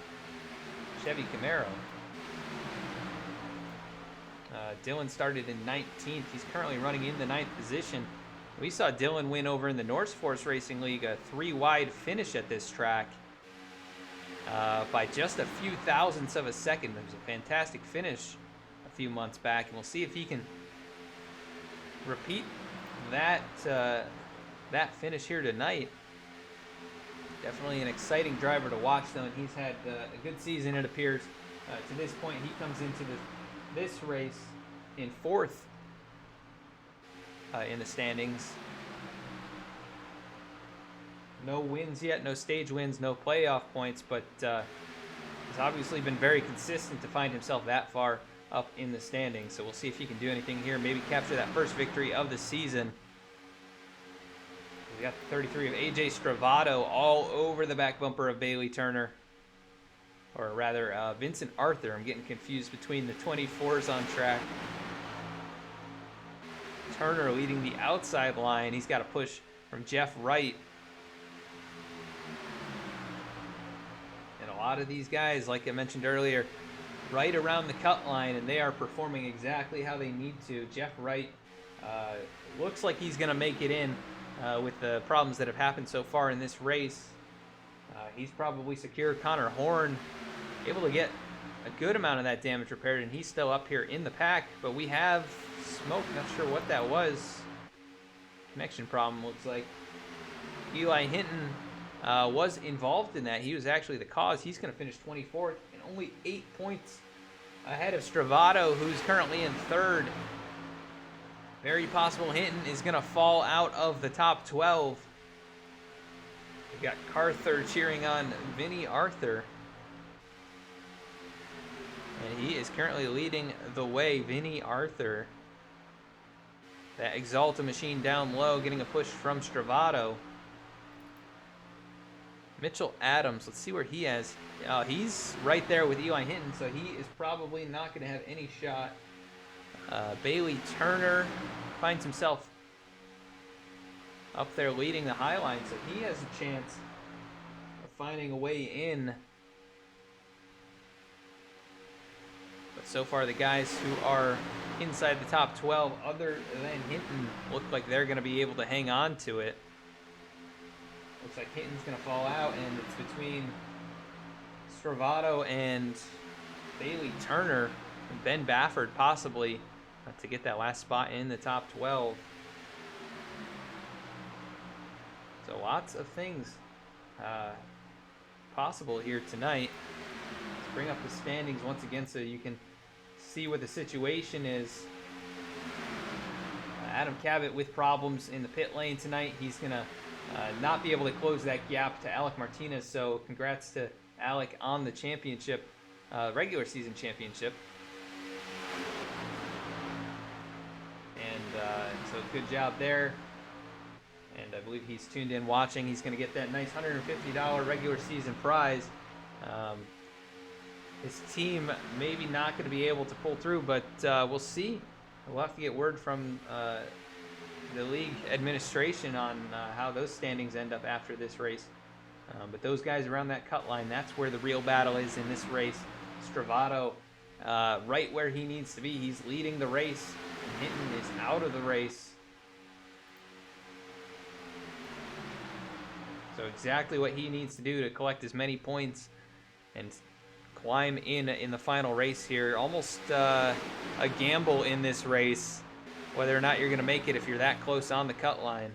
Chevy Camaro. Dylan started in 19th. He's currently running in the 9th position. We saw Dylan win over in the Norse Force Racing League a 3 wide finish at this track by just a few thousandths of a second. It was a fantastic finish a few months back, and we'll see if he can repeat that finish here tonight. Definitely an exciting driver to watch, though, and he's had a good season, it appears. To this point, he comes into this race in 4th in the standings. No wins yet, no stage wins, no playoff points, but he's obviously been very consistent to find himself that far up in the standings. So we'll see if he can do anything here, maybe capture that first victory of the season. We got the 33 of AJ Stravato all over the back bumper of Bailey Turner. Or rather, Vincent Arthur. I'm getting confused between the 24s on track. Turner leading the outside line. He's got a push from Jeff Wright. And a lot of these guys, like I mentioned earlier, right around the cut line, and they are performing exactly how they need to. Jeff Wright looks like he's going to make it in with the problems that have happened so far in this race. He's probably secure. Connor Horn able to get a good amount of that damage repaired, and he's still up here in the pack, but we have smoke. Not sure what that was. Connection problem, looks like. Eli Hinton was involved in that. He was actually the cause. He's going to finish 24th and only 8 points ahead of Stravato, who's currently in 3rd. Very possible Hinton is going to fall out of the top 12. We've got Carther cheering on Vinnie Arthur. And he is currently leading the way, Vinnie Arthur. That Exalta machine down low, getting a push from Stravato. Mitchell Adams, let's see where he is. He's right there with Eli Hinton, so he is probably not going to have any shot. Bailey Turner finds himself up there leading the high line, so he has a chance of finding a way in. But so far, the guys who are inside the top 12, other than Hinton, look like they're going to be able to hang on to it. Looks like Hinton's going to fall out, and it's between Stravato and Bailey Turner and Ben Bafford possibly to get that last spot in the top 12. So lots of things possible here tonight. Let's bring up the standings once again so you can see what the situation is. Adam Cabot with problems in the pit lane tonight. He's going to not be able to close that gap to Alec Martinez, so congrats to Alec on the championship, regular season championship. And so good job there. And I believe he's tuned in watching. He's going to get that nice $150 regular season prize. His team maybe not going to be able to pull through, but we'll see. We'll have to get word from the league administration on how those standings end up after this race. But those guys around that cut line, that's where the real battle is in this race. Stravato right where he needs to be. He's leading the race. And Hinton is out of the race. So exactly what he needs to do to collect as many points and climb in the final race here. Almost a gamble in this race, whether or not you're going to make it if you're that close on the cut line.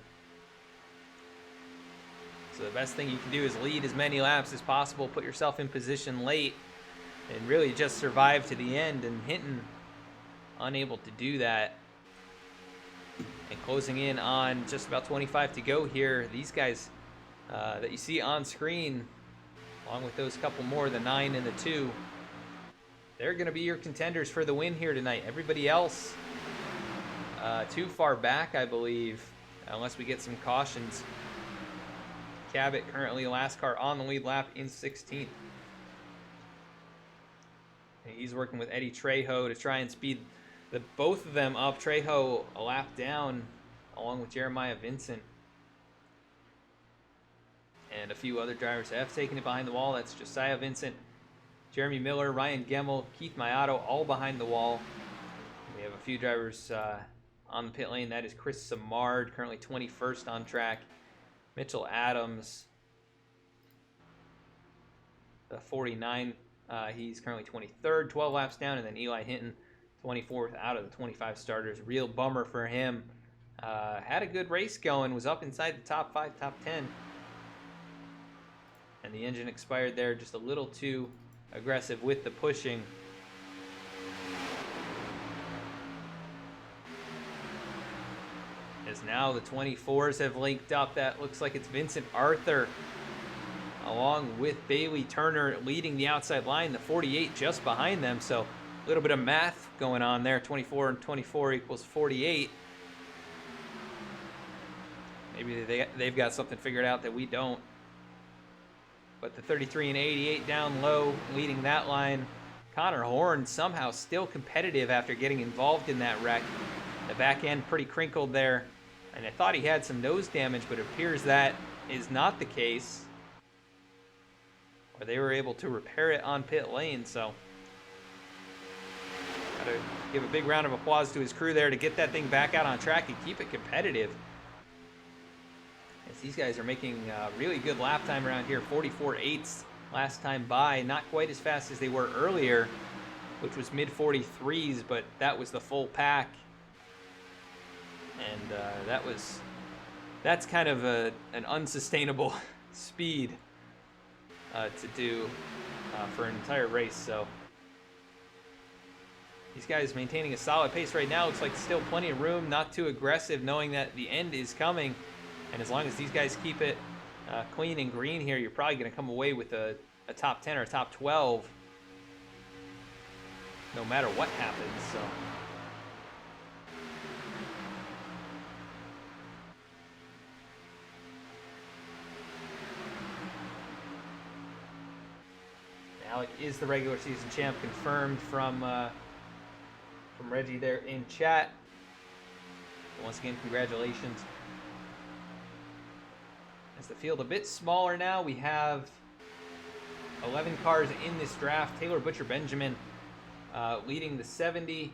So the best thing you can do is lead as many laps as possible, put yourself in position late, and really just survive to the end. And Hinton unable to do that. And closing in on just about 25 to go here. These guys that you see on screen, along with those couple more, the 9 and the 2, they're going to be your contenders for the win here tonight. Everybody else too far back, I believe, unless we get some cautions. Cabot currently last car on the lead lap in 16th. And he's working with Eddie Trejo to try and speed both of them up. Trejo a lap down along with Jeremiah Vincent. And a few other drivers have taken it behind the wall. That's Josiah Vincent, Jeremy Miller, Ryan Gemmel, Keith Mayato, all behind the wall. We have a few drivers on the pit lane. That is Chris Samard, currently 21st on track. Mitchell Adams, the 49, he's currently 23rd, 12 laps down. And then Eli Hinton, 24th out of the 25 starters. Real bummer for him. Had a good race going, was up inside the top 5, top 10. And the engine expired there, just a little too aggressive with the pushing. As now the 24s have linked up. That looks like it's Vincent Arthur along with Bailey Turner leading the outside line. The 48 just behind them. So a little bit of math going on there. 24 and 24 equals 48. Maybe they've got something figured out that we don't. But the 33 and 88 down low, leading that line. Connor Horn somehow still competitive after getting involved in that wreck. The back end pretty crinkled there. And I thought he had some nose damage, but it appears that is not the case. Or they were able to repair it on pit lane, so. Gotta give a big round of applause to his crew there to get that thing back out on track and keep it competitive. As these guys are making really good lap time around here, 44.8 last time by. Not quite as fast as they were earlier, which was mid-43s, but that was the full pack. And that's kind of an unsustainable speed to do for an entire race. So these guys maintaining a solid pace right now. Looks like still plenty of room, not too aggressive, knowing that the end is coming. And as long as these guys keep it clean and green here, you're probably going to come away with a top 10 or a top 12 no matter what happens. So. Alec is the regular season champ, confirmed from Reggie there in chat. So once again, congratulations. As the field a bit smaller now, we have 11 cars in this draft. Taylor Butcher Benjamin leading the 70.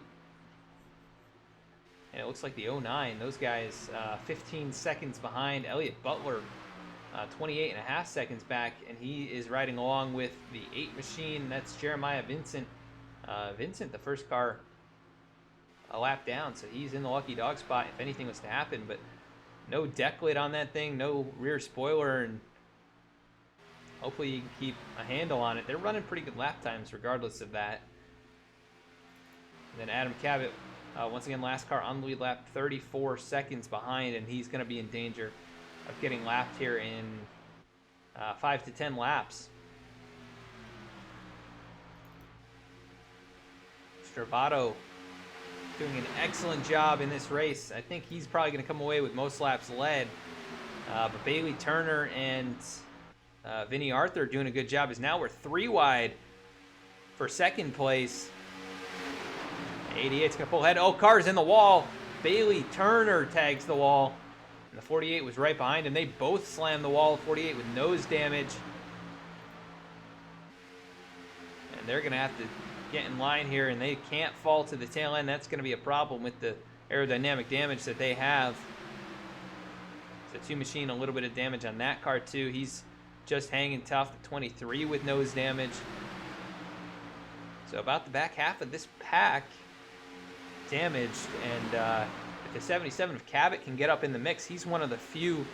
And it looks like the 09, those guys 15 seconds behind. Elliott Butler 28 and a half seconds back, and he is riding along with the 8 machine. That's Jeremiah Vincent. Vincent, the first car a lap down, so he's in the lucky dog spot if anything was to happen. But no deck lid on that thing, no rear spoiler, and hopefully you can keep a handle on it. They're running pretty good lap times regardless of that. And then Adam Cabot, once again, last car on the lead lap, 34 seconds behind, and he's going to be in danger of getting lapped here in 5 to 10 laps. Stravato doing an excellent job in this race. I think he's probably going to come away with most laps led. But Bailey Turner and Vinny Arthur doing a good job, as now we're 3 wide for second place. 88's going to pull ahead. Oh, car's in the wall. Bailey Turner tags the wall. And the 48 was right behind him. They both slammed the wall. 48 with nose damage. And they're going to have to get in line here, and they can't fall to the tail end. That's going to be a problem with the aerodynamic damage that they have. So 2 machine, a little bit of damage on that car too. He's just hanging tough. The 23 with nose damage. So about the back half of this pack damaged, and if the 77 of Cabot can get up in the mix, he's one of the few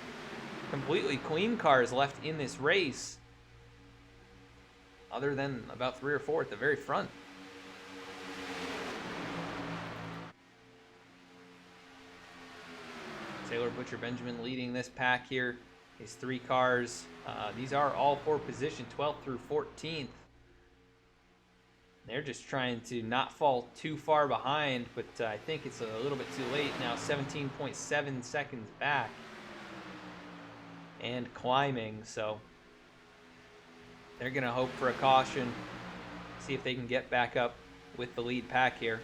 completely clean cars left in this race, other than about 3 or 4 at the very front. Taylor Butcher Benjamin leading this pack here. His 3 cars. These are all for position 12th through 14th. They're just trying to not fall too far behind, but I think it's a little bit too late now. 17.7 seconds back and climbing, so they're going to hope for a caution, see if they can get back up with the lead pack here.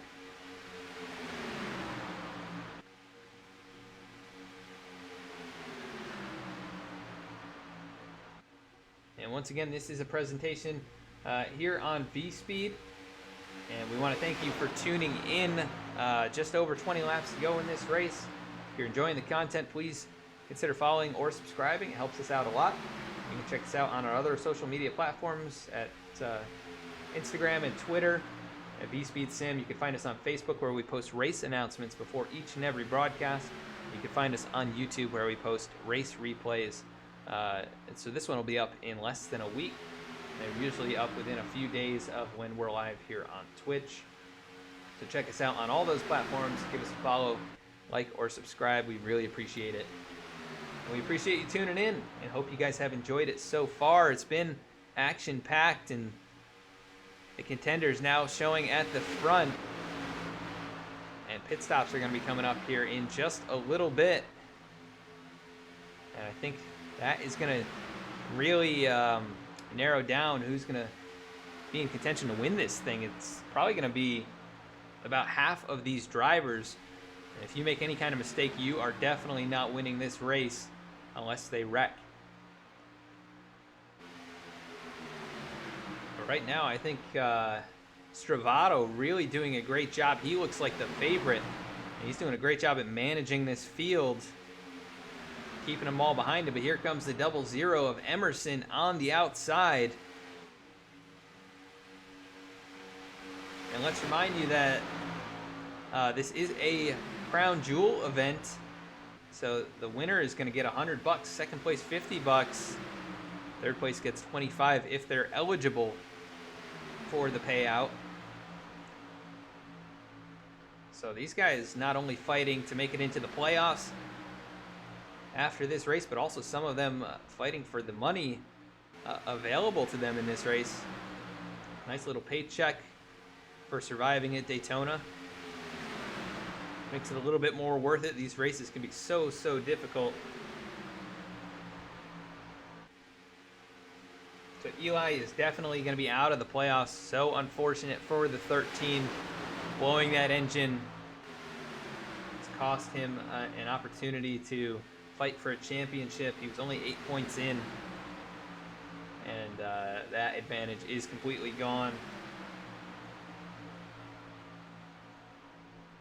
And once again, this is a presentation here on VSPEED. And we want to thank you for tuning in. Just over 20 laps to go in this race. If you're enjoying the content, please consider following or subscribing. It helps us out a lot. You can check us out on our other social media platforms at Instagram and Twitter at VSPEED Sim. You can find us on Facebook, where we post race announcements before each and every broadcast. You can find us on YouTube, where we post race replays. So this one will be up in less than a week. They're usually up within a few days of when we're live here on Twitch. So check us out on all those platforms. Give us a follow, like, or subscribe. We really appreciate it. And we appreciate you tuning in, and hope you guys have enjoyed it so far. It's been action-packed, and the contenders now showing at the front. And pit stops are going to be coming up here in just a little bit. And I think that is going to really narrow down who's going to be in contention to win this thing. It's probably going to be about half of these drivers. And if you make any kind of mistake, you are definitely not winning this race unless they wreck. But right now, I think Stravato really doing a great job. He looks like the favorite. And he's doing a great job at managing this field, keeping them all behind him. But here comes the 00 of Emerson on the outside. And let's remind you that this is a crown jewel event, so the winner is going to get $100, second place $50, third place gets $25 if they're eligible for the payout. So these guys not only fighting to make it into the playoffs after this race, but also some of them fighting for the money available to them in this race. Nice little paycheck for surviving at Daytona. Makes it a little bit more worth it. These races can be so difficult. So Eli is definitely going to be out of the playoffs. So unfortunate for the 13. Blowing that engine, it's cost him an opportunity to fight for a championship. He was only 8 points in, and that advantage is completely gone.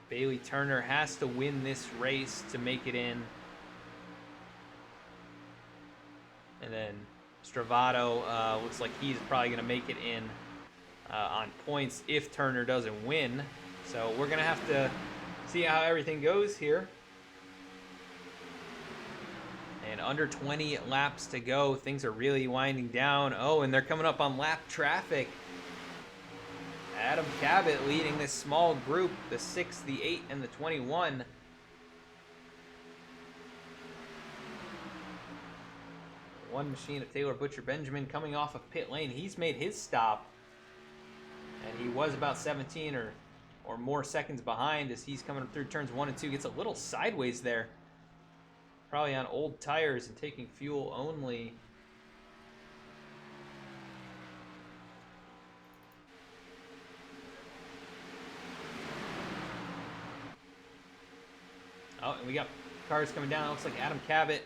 Bailey Turner has to win this race to make it in. And then Stravato looks like he's probably going to make it in on points if Turner doesn't win. So we're going to have to see how everything goes here. And under 20 laps to go. Things are really winding down. Oh, and they're coming up on lap traffic. Adam Cabot leading this small group, the 6, the 8, and the 21. One machine of Taylor Butcher Benjamin coming off of pit lane. He's made his stop, and he was about 17 or more seconds behind as he's coming through turns 1 and 2. Gets a little sideways there. Probably on old tires and taking fuel only. Oh, and we got cars coming down. It looks like Adam Cabot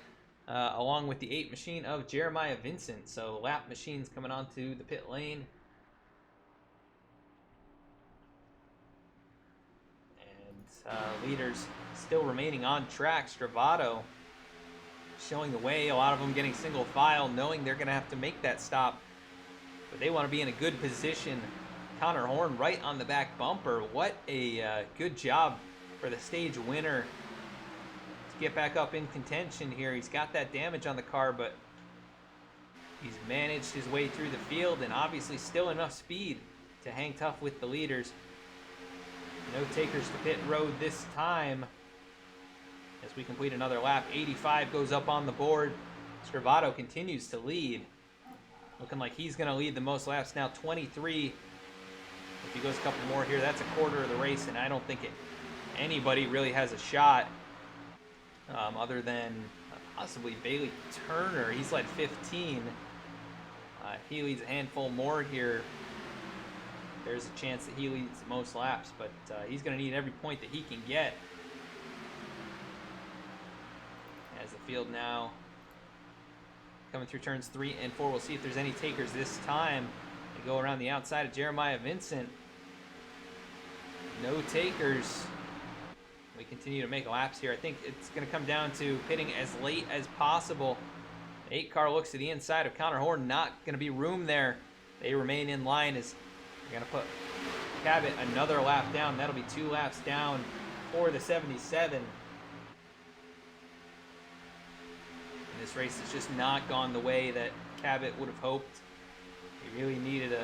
along with the 8 machine of Jeremiah Vincent. So lap machines coming onto the pit lane. And leaders still remaining on track. Stravato showing the way. A lot of them getting single file, knowing they're going to have to make that stop. But they want to be in a good position. Connor Horn right on the back bumper. What a good job for the stage winner to get back up in contention here. He's got that damage on the car, but he's managed his way through the field, and obviously still enough speed to hang tough with the leaders. No takers to pit road this time as we complete another lap. 85 goes up on the board. Stravato continues to lead. Looking like he's going to lead the most laps now. 23 If he goes a couple more here, that's a quarter of the race, and I don't think anybody really has a shot other than possibly Bailey Turner. He's led 15. If he leads a handful more here, there's a chance that he leads the most laps, but he's going to need every point that he can get. As the field now coming through turns 3 and 4, we'll see if there's any takers this time. They go around the outside of Jeremiah Vincent. No takers. We continue to make laps here. I think it's going to come down to pitting as late as possible. 8 car looks to the inside of Connor Horn. Not going to be room there. They remain in line as they're going to put Cabot another lap down. That'll be 2 laps down for the 77. And this race has just not gone the way that Cabot would have hoped. He really needed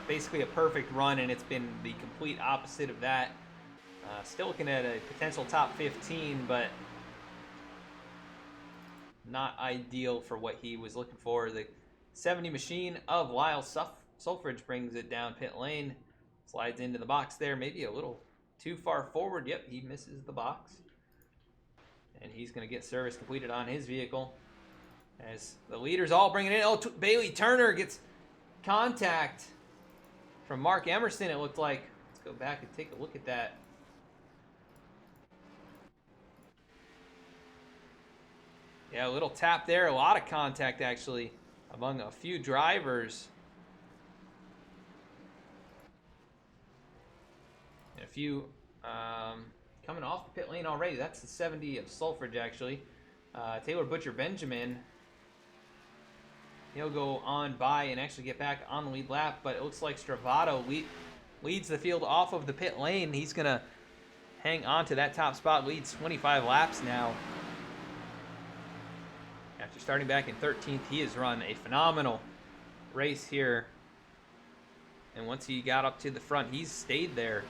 basically a perfect run, and it's been the complete opposite of that. Still looking at a potential top 15, but not ideal for what he was looking for. The 70 machine of Lyle Sulfridge brings it down pit lane, slides into the box there, maybe a little too far forward. Yep, he misses the box, and he's going to get service completed on his vehicle as the leaders all bring it in. Oh, Bailey Turner gets contact from Mark Emerson, it looked like. Let's go back and take a look at that. Yeah, a little tap there, a lot of contact actually among a few drivers. And a few coming off the pit lane already. That's the 70 of Sulfridge actually. Taylor Butcher Benjamin, he'll go on by and actually get back on the lead lap, but it looks like Stravato leads the field off of the pit lane. He's going to hang on to that top spot, leads 25 laps now. After starting back in 13th, he has run a phenomenal race here. And once he got up to the front, he's stayed there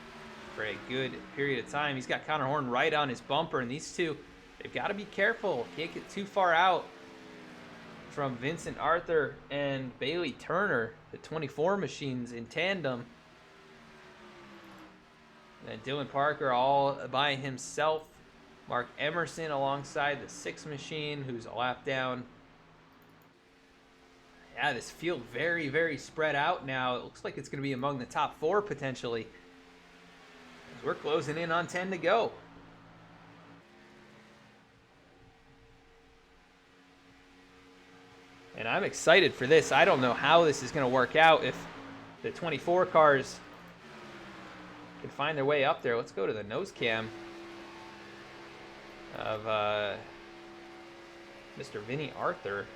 for a good period of time. He's got Connor Horn right on his bumper, and these two, they've got to be careful. Can't get too far out from Vincent Arthur and Bailey Turner, the 24 machines in tandem. And Dylan Parker all by himself. Mark Emerson alongside the 6 machine, who's a lap down. Yeah, this field very, very spread out now. It looks like it's going to be among the top 4 potentially, as we're closing in on 10 to go. And I'm excited for this. I don't know how this is going to work out if the 24 cars can find their way up there. Let's go to the nose cam of Mr. Vinny Arthur.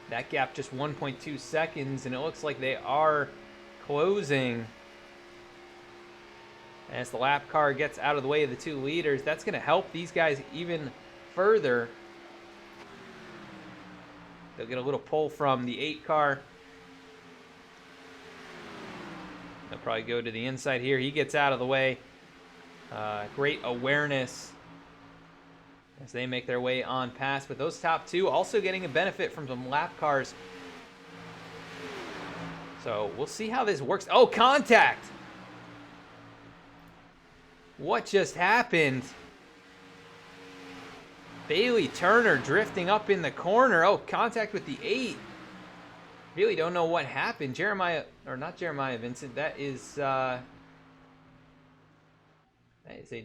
That gap just 1.2 seconds, and it looks like they are closing. As the lap car gets out of the way of the 2 leaders, that's going to help these guys even further. They'll get a little pull from the 8 car. They'll probably go to the inside here. He gets out of the way. Great awareness as they make their way on past. But those top 2 also getting a benefit from some lap cars. So we'll see how this works. Oh, contact! What just happened? Bailey Turner drifting up in the corner. Oh, contact with the 8. Really don't know what happened. Jeremiah, or not Jeremiah Vincent, that is a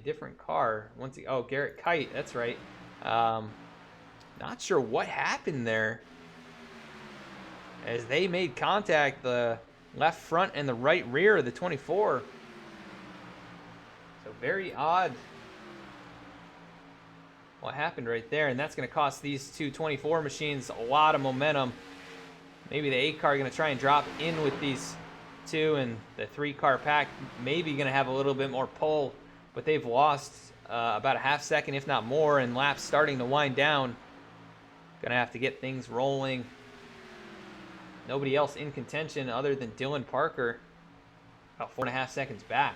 different car. Oh, Garrett Kite, that's right. Not sure what happened there. As they made contact, the left front and the right rear of the 24. So very odd what happened right there, and that's going to cost these 2 24 machines a lot of momentum. Maybe the 8 car going to try and drop in with these 2, and the 3 car pack maybe going to have a little bit more pull, but they've lost about a half second, if not more, and laps starting to wind down. Going to have to get things rolling. Nobody else in contention other than Dylan Parker, about 4.5 seconds back.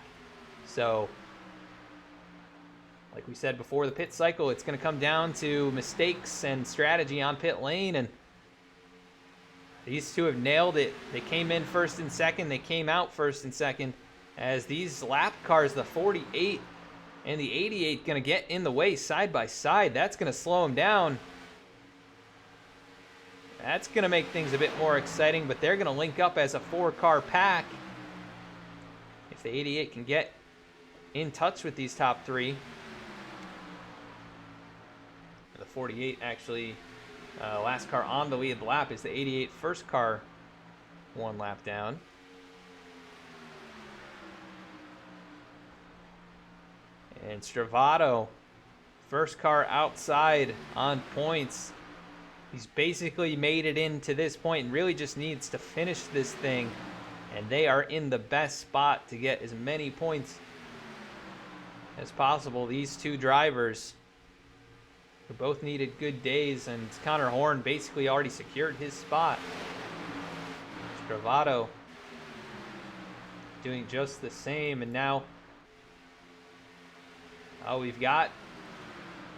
So, like we said before the pit cycle, it's going to come down to mistakes and strategy on pit lane, and These two have nailed it. They came in first and second. They came out first and second. As these lap cars, the 48 and the 88, going to get in the way side by side. That's going to slow them down. That's going to make things a bit more exciting, but they're going to link up as a 4-car pack. If the 88 can get in touch with these top three. The 48 actually, last car on the lead lap is the 88 first car, 1 lap down. And Stravato, first car outside on points. He's basically made it into this point and really just needs to finish this thing. And they are in the best spot to get as many points as possible. These two drivers who both needed good days, and Connor Horn basically already secured his spot. Stravato doing just the same, and now we've got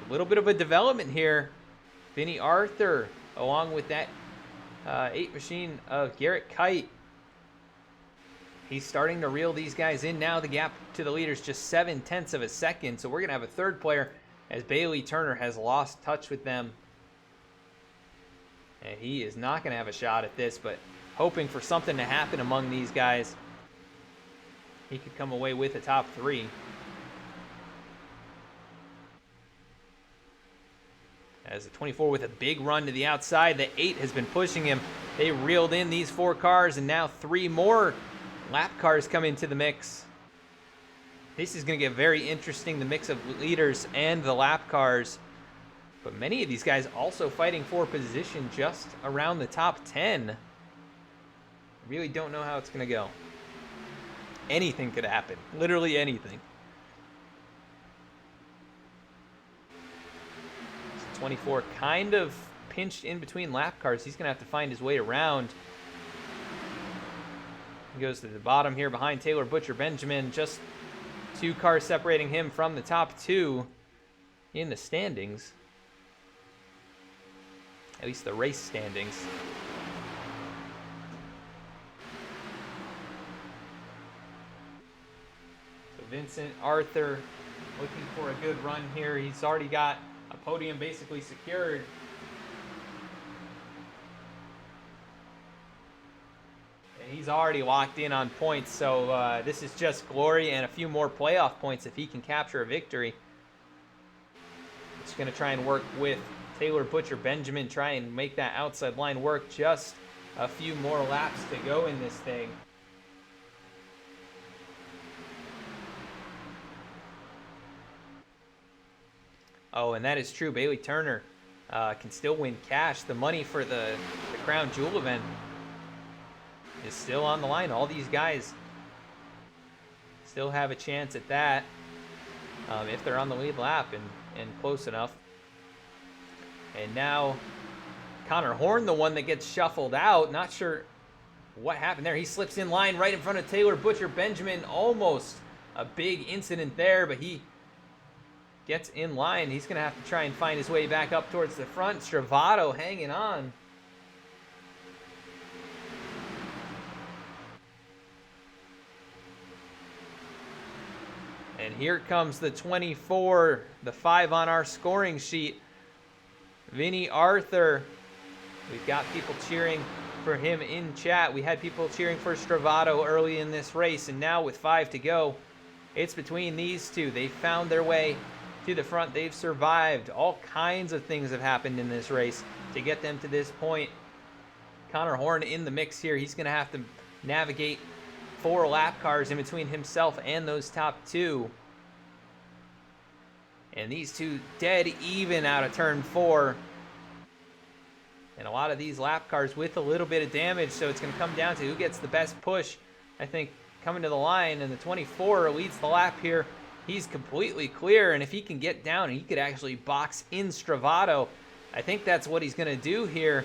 a little bit of a development here. Vinny Arthur, along with that 8 machine of Garrett Kite. He's starting to reel these guys in now. The gap to the leaders just 0.7 of a second. So we're going to have a third player as Bailey Turner has lost touch with them. And he is not going to have a shot at this, but hoping for something to happen among these guys. He could come away with a top 3. As the 24 with a big run to the outside. The 8 has been pushing him. They reeled in these 4 cars, and now 3 more lap cars come into the mix. This is going to get very interesting, the mix of leaders and the lap cars. But many of these guys also fighting for position just around the top 10. Really don't know how it's going to go. Anything could happen. Literally anything. 24 kind of pinched in between lap cars. He's going to have to find his way around. He goes to the bottom here behind Taylor Butcher Benjamin. Just 2 cars separating him from the top 2 in the standings. At least the race standings. So Vincent Arthur looking for a good run here. He's already got a podium basically secured. And he's already locked in on points, so this is just glory and a few more playoff points if he can capture a victory. It's going to try and work with Taylor Butcher Benjamin, try and make that outside line work. Just a few more laps to go in this thing. Oh, and that is true. Bailey Turner can still win cash. The money for the Crown Jewel event is still on the line. All these guys still have a chance at that if they're on the lead lap and close enough. And now Connor Horn, the one that gets shuffled out. Not sure what happened there. He slips in line right in front of Taylor Butcher Benjamin. Almost a big incident there, but he gets in line. He's going to have to try and find his way back up towards the front. Stravato hanging on. And here comes the 24, the 5 on our scoring sheet. Vinny Arthur. We've got people cheering for him in chat. We had people cheering for Stravato early in this race, and now with 5 to go, it's between these two. They found their way to the front. They've survived. All kinds of things have happened in this race to get them to this point. Connor Horn in the mix here. He's going to have to navigate 4 lap cars in between himself and those top 2. And these two dead even out of turn 4. And a lot of these lap cars with a little bit of damage, so it's going to come down to who gets the best push. I think coming to the line, and the 24 leads the lap here. He's completely clear, and if he can get down, he could actually box in Stravato. I think that's what he's going to do here.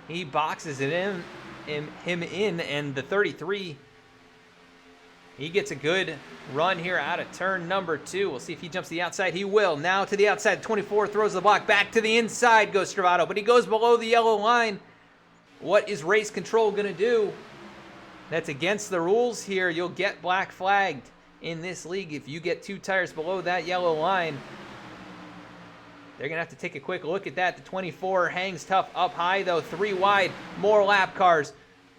He boxes it in, him in, and the 33 He gets a good run here out of turn number 2. We'll see if he jumps to the outside. He will. Now to the outside. 24 throws the block. Back to the inside goes Stravato, but he goes below the yellow line. What is race control going to do? That's against the rules here. You'll get black flagged in this league if you get 2 tires below that yellow line. They're going to have to take a quick look at that. The 24 hangs tough up high, though. 3 wide. More lap cars.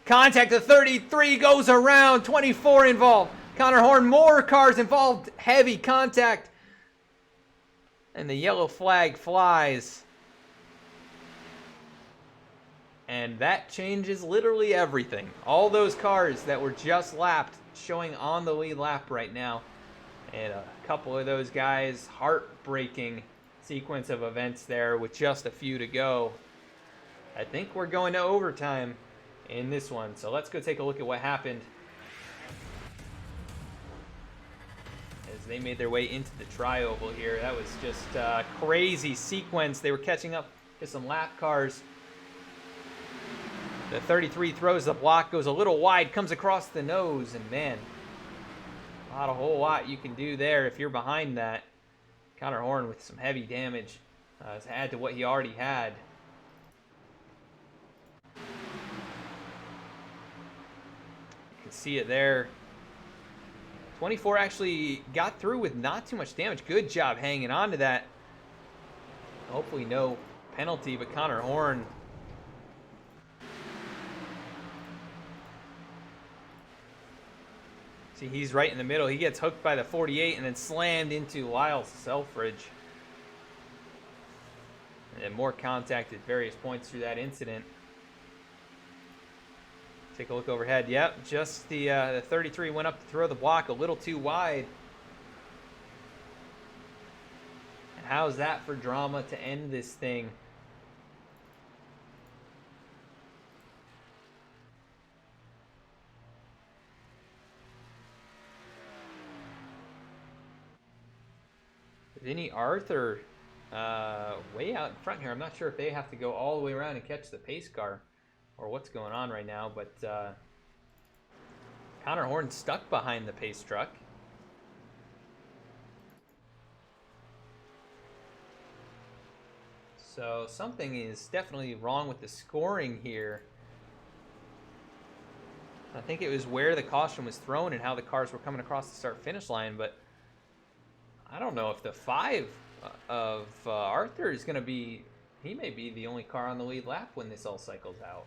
Contact. The 33 goes around. 24 involved. Connor Horn, more cars involved. Heavy contact. And the yellow flag flies. And that changes literally everything. All those cars that were just lapped showing on the lead lap right now. And a couple of those guys, heartbreaking sequence of events there with just a few to go. I think we're going to overtime in this one. So let's go take a look at what happened as they made their way into the tri-oval here. That was just a crazy sequence. They were catching up to some lap cars. The 33 throws the block, goes a little wide, comes across the nose, and man, not a whole lot you can do there if you're behind that. Connor Horn with some heavy damage to add to what he already had. You can see it there. 24 actually got through with not too much damage. Good job hanging on to that. Hopefully no penalty, but Connor Horn, see, he's right in the middle. He gets hooked by the 48 and then slammed into Lyle's Selfridge. And then more contact at various points through that incident. Take a look overhead. Yep, just the 33 went up to throw the block a little too wide. And how's that for drama to end this thing? Vinny Arthur way out in front here. I'm not sure if they have to go all the way around and catch the pace car or what's going on right now, but Connor Horn stuck behind the pace truck. So something is definitely wrong with the scoring here. I think it was where the caution was thrown and how the cars were coming across the start-finish line, but I don't know if the 5 of Arthur is going to be, he may be the only car on the lead lap when this all cycles out.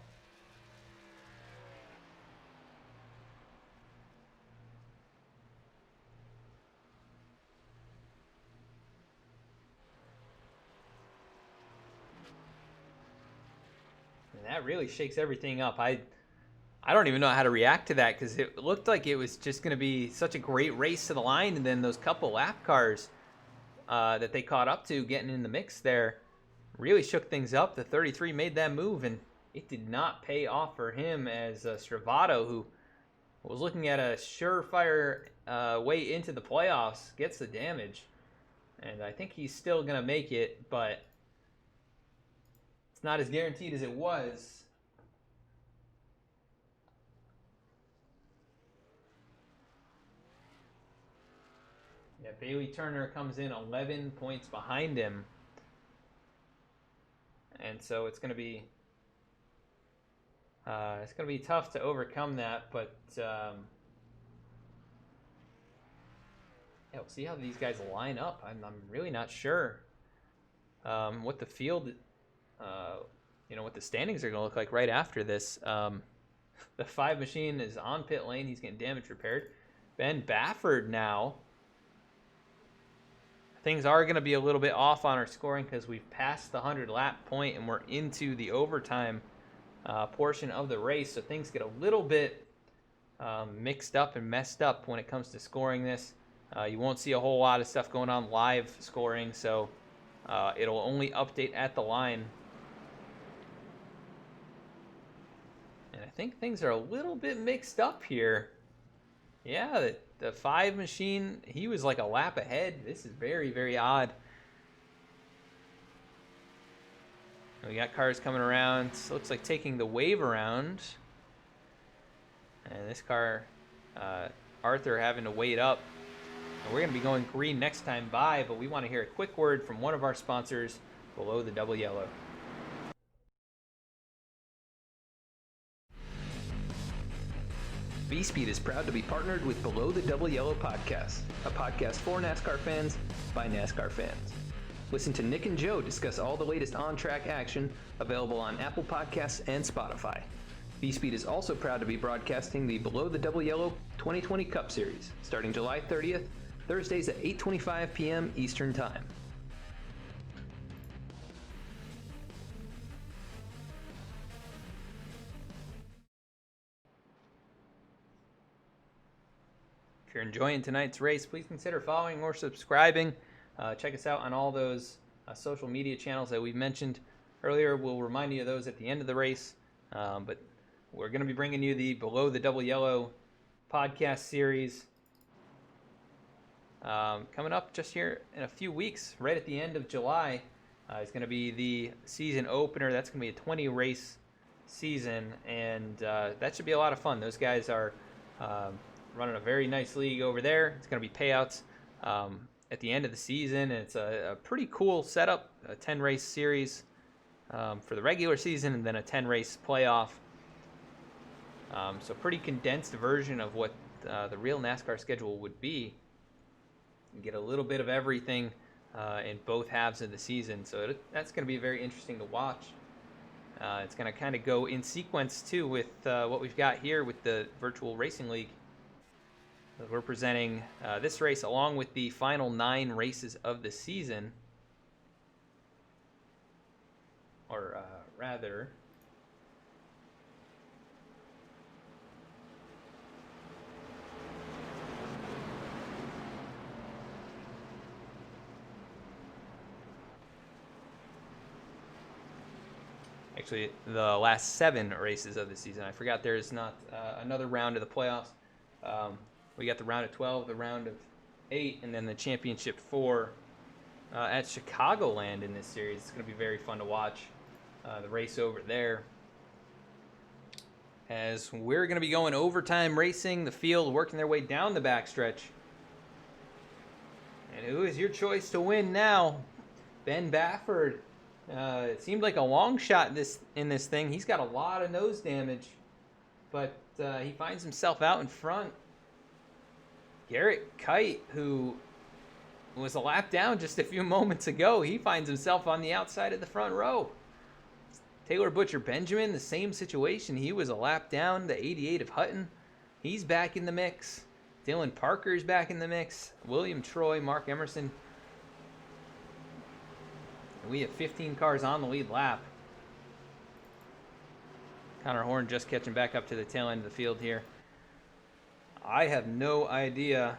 And that really shakes everything up. I don't even know how to react to that because it looked like it was just going to be such a great race to the line, and then those couple lap cars that they caught up to getting in the mix there really shook things up. The 33 made that move, and it did not pay off for him as Stravato, who was looking at a surefire way into the playoffs, gets the damage. And I think he's still going to make it, but it's not as guaranteed as it was. Yeah, Bailey Turner comes in 11 points behind him. And so it's going to be tough to overcome that, but yeah, we'll see how these guys line up. I'm really not sure what the field, what the standings are going to look like right after this. The 5 machine is on pit lane. He's getting damage repaired. Ben Bafford now. Things are going to be a little bit off on our scoring because we've passed the 100 lap point and we're into the overtime portion of the race. So things get a little bit mixed up and messed up when it comes to scoring this. You won't see a whole lot of stuff going on live scoring, so it'll only update at the line. And I think things are a little bit mixed up here. Yeah, the 5 machine, he was like a lap ahead. This is very, very odd. We got cars coming around. Looks like taking the wave around. And this car, Arthur having to wait up. And we're going to be going green next time by, but we want to hear a quick word from one of our sponsors, Below the Double Yellow. VSPEED is proud to be partnered with Below the Double Yellow podcast, a podcast for NASCAR fans by NASCAR fans. Listen to Nick and Joe discuss all the latest on-track action, available on Apple Podcasts and Spotify. VSPEED is also proud to be broadcasting the Below the Double Yellow 2020 Cup Series, starting July 30th, Thursdays at 8:25 p.m. Eastern Time. If you're enjoying tonight's race, please consider following or subscribing. Check us out on all those social media channels that we've mentioned earlier. We'll remind you of those at the end of the race. But we're going to be bringing you the Below the Double Yellow podcast series coming up just here in a few weeks. Right at the end of July is going to be the season opener. That's going to be a 20-race season, and that should be a lot of fun. Those guys are running a very nice league over there. It's going to be payouts at the end of the season, and it's a pretty cool setup, a 10-race series for the regular season, and then a 10-race playoff. So pretty condensed version of what the real NASCAR schedule would be. You get a little bit of everything in both halves of the season, so that's going to be very interesting to watch. It's going to kind of go in sequence, too, with what we've got here with the Virtual Racing League. We're presenting this race along with the final 9 races of the season. Or rather, actually the last 7 races of the season. I forgot there's not another round of the playoffs. We got the round of 12, the round of 8, and then the championship 4 at Chicagoland in this series. It's going to be very fun to watch the race over there. As we're going to be going overtime racing, the field working their way down the backstretch. And who is your choice to win now? Ben Bafford. It seemed like a long shot in this thing. He's got a lot of nose damage, but he finds himself out in front. Garrett Kite, who was a lap down just a few moments ago, he finds himself on the outside of the front row. Taylor Butcher Benjamin, the same situation. He was a lap down, the 88 of Hutton. He's back in the mix. Dylan Parker's back in the mix. William Troy, Mark Emerson. And we have 15 cars on the lead lap. Connor Horn just catching back up to the tail end of the field here. I have no idea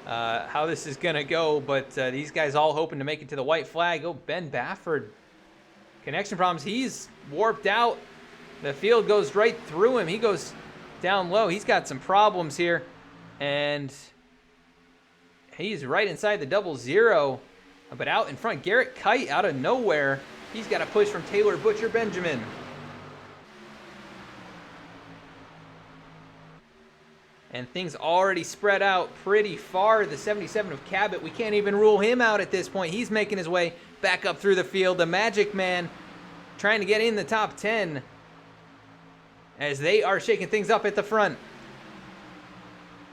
how this is going to go, but these guys all hoping to make it to the white flag. Oh, Ben Bafford. Connection problems. He's warped out. The field goes right through him. He goes down low. He's got some problems here, and he's right inside the 00. But out in front, Garrett Kite out of nowhere. He's got a push from Taylor Butcher Benjamin. And things already spread out pretty far. The 77 of Cabot, we can't even rule him out at this point. He's making his way back up through the field. The Magic Man trying to get in the top 10 as they are shaking things up at the front.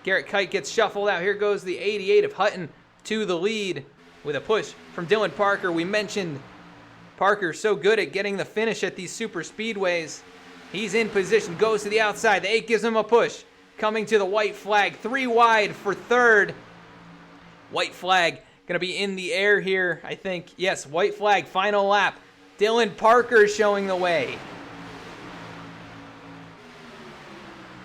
Garrett Kite gets shuffled out. Here goes the 88 of Hutton to the lead with a push from Dylan Parker. We mentioned Parker so good at getting the finish at these super speedways. He's in position, goes to the outside. The 8 gives him a push. Coming to the white flag, 3 wide for third. White flag going to be in the air here, I think. Yes, white flag, final lap. Dylan Parker showing the way.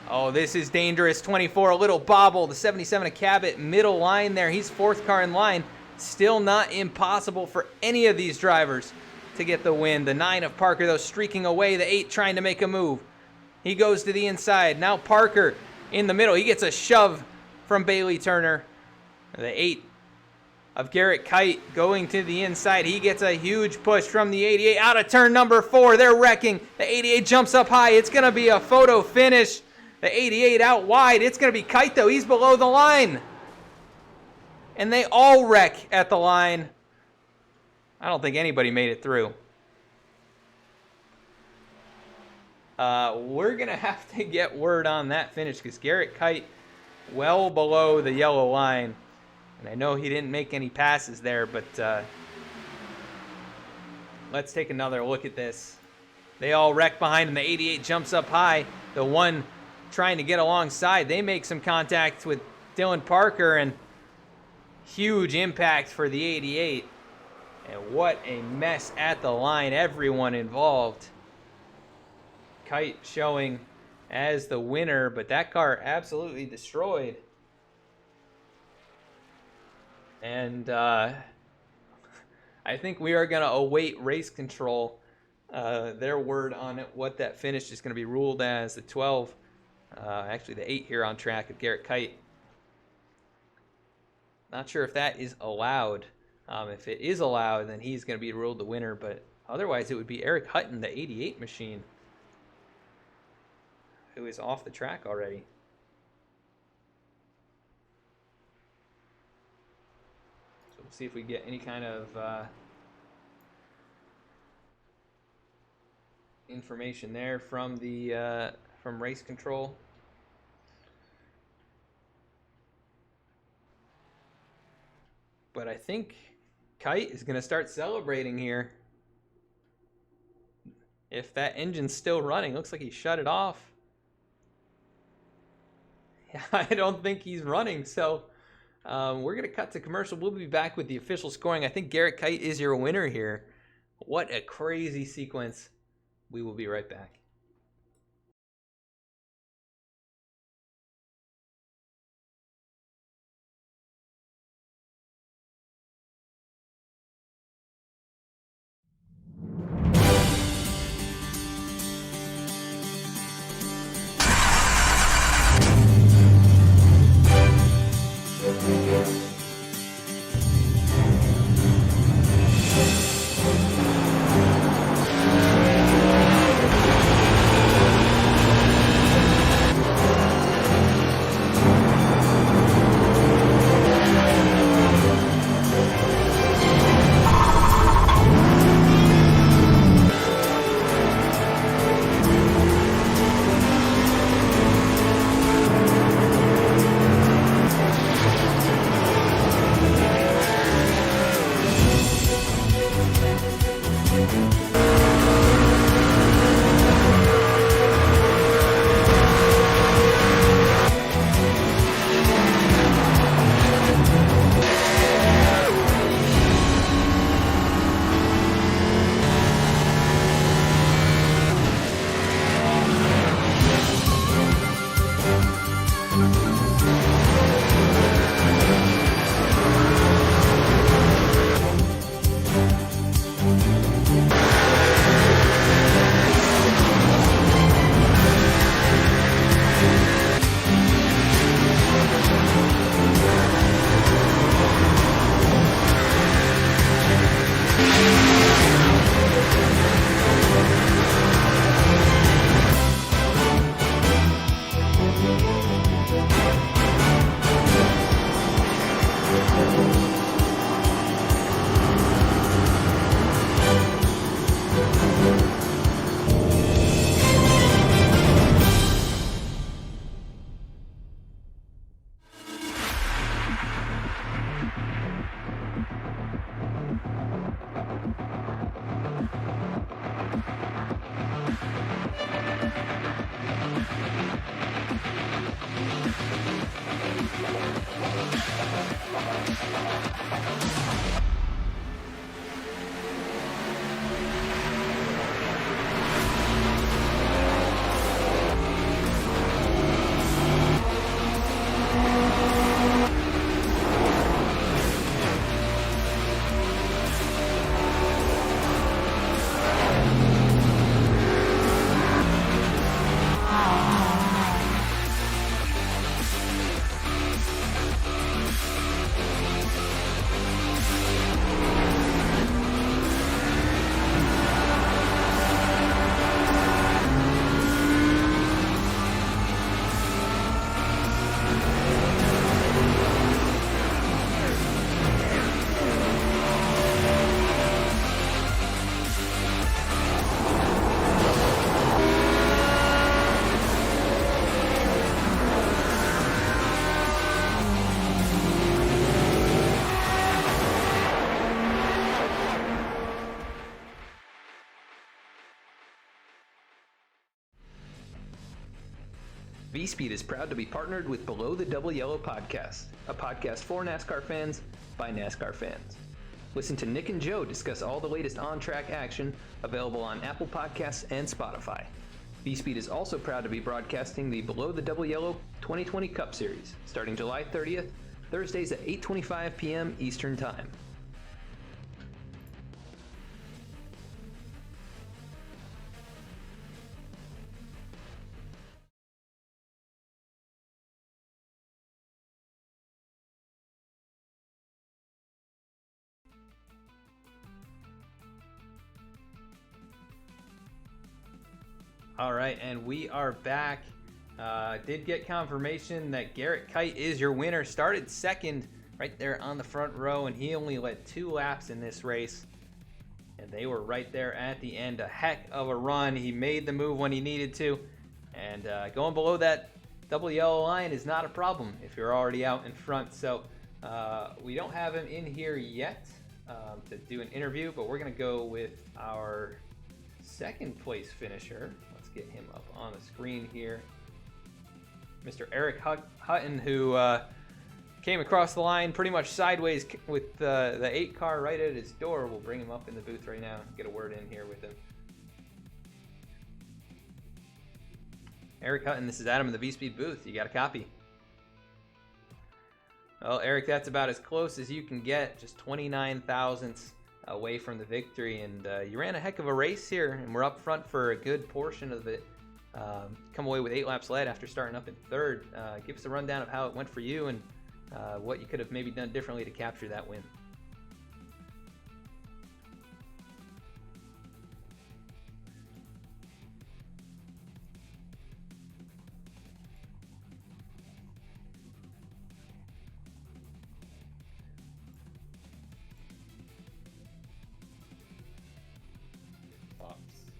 Oh, this is dangerous. 24, a little bobble. The 77 of Cabot, middle line there. He's 4th car in line. Still not impossible for any of these drivers to get the win. The 9 of Parker, though, streaking away. The 8 trying to make a move. He goes to the inside. Now Parker in the middle. He gets a shove from Bailey Turner. The 8 of Garrett Kite going to the inside. He gets a huge push from the 88 out of turn number 4. They're wrecking. The 88 jumps up high. It's going to be a photo finish. The 88 out wide. It's going to be Kite, though. He's below the line. And they all wreck at the line. I don't think anybody made it through. We're going to have to get word on that finish because Garrett Kite well below the yellow line. And I know he didn't make any passes there, but let's take another look at this. They all wreck behind him. The 88 jumps up high. The one trying to get alongside, they make some contact with Dylan Parker, and huge impact for the 88. And what a mess at the line, everyone involved. Kite showing as the winner, but that car absolutely destroyed. And I think we are going to await race control, their word on it, what that finish is going to be ruled as. The 12, actually the 8 here on track of Garrett Kite. Not sure if that is allowed. If it is allowed, then he's going to be ruled the winner, but otherwise it would be Eric Hutton, the 88 machine, who is off the track already. So we'll see if we get any kind of information there from the from race control. But I think Kite is going to start celebrating here. If that engine's still running, looks like he shut it off. I don't think he's running, so we're going to cut to commercial. We'll be back with the official scoring. I think Garrett Kite is your winner here. What a crazy sequence. We will be right back. VSPEED is proud to be partnered with Below the Double Yellow podcast, a podcast for NASCAR fans by NASCAR fans. Listen to Nick and Joe discuss all the latest on-track action, available on Apple Podcasts and Spotify. VSPEED is also proud to be broadcasting the Below the Double Yellow 2020 Cup Series, starting July 30th, Thursdays at 8:25 p.m. Eastern Time. All right, and we are back. Did get confirmation that Garrett Kite is your winner. Started second right there on the front row, and he only led 2 laps in this race. And they were right there at the end. A heck of a run. He made the move when he needed to. And going below that double yellow line is not a problem if you're already out in front. So we don't have him in here yet to do an interview, but we're going to go with our second place finisher. Let's get him up on the screen here. Mr. Eric Hutton, who came across the line pretty much sideways with the 8 car right at his door. We'll bring him up in the booth right now, get a word in here with him. Eric Hutton, this is Adam in the VSPEED booth. You got a copy? Well, Eric, that's about as close as you can get, just 29 thousandths away from the victory, and you ran a heck of a race here, and we're up front for a good portion of it. Come away with 8 laps led after starting up in third. Give us a rundown of how it went for you and what you could have maybe done differently to capture that win.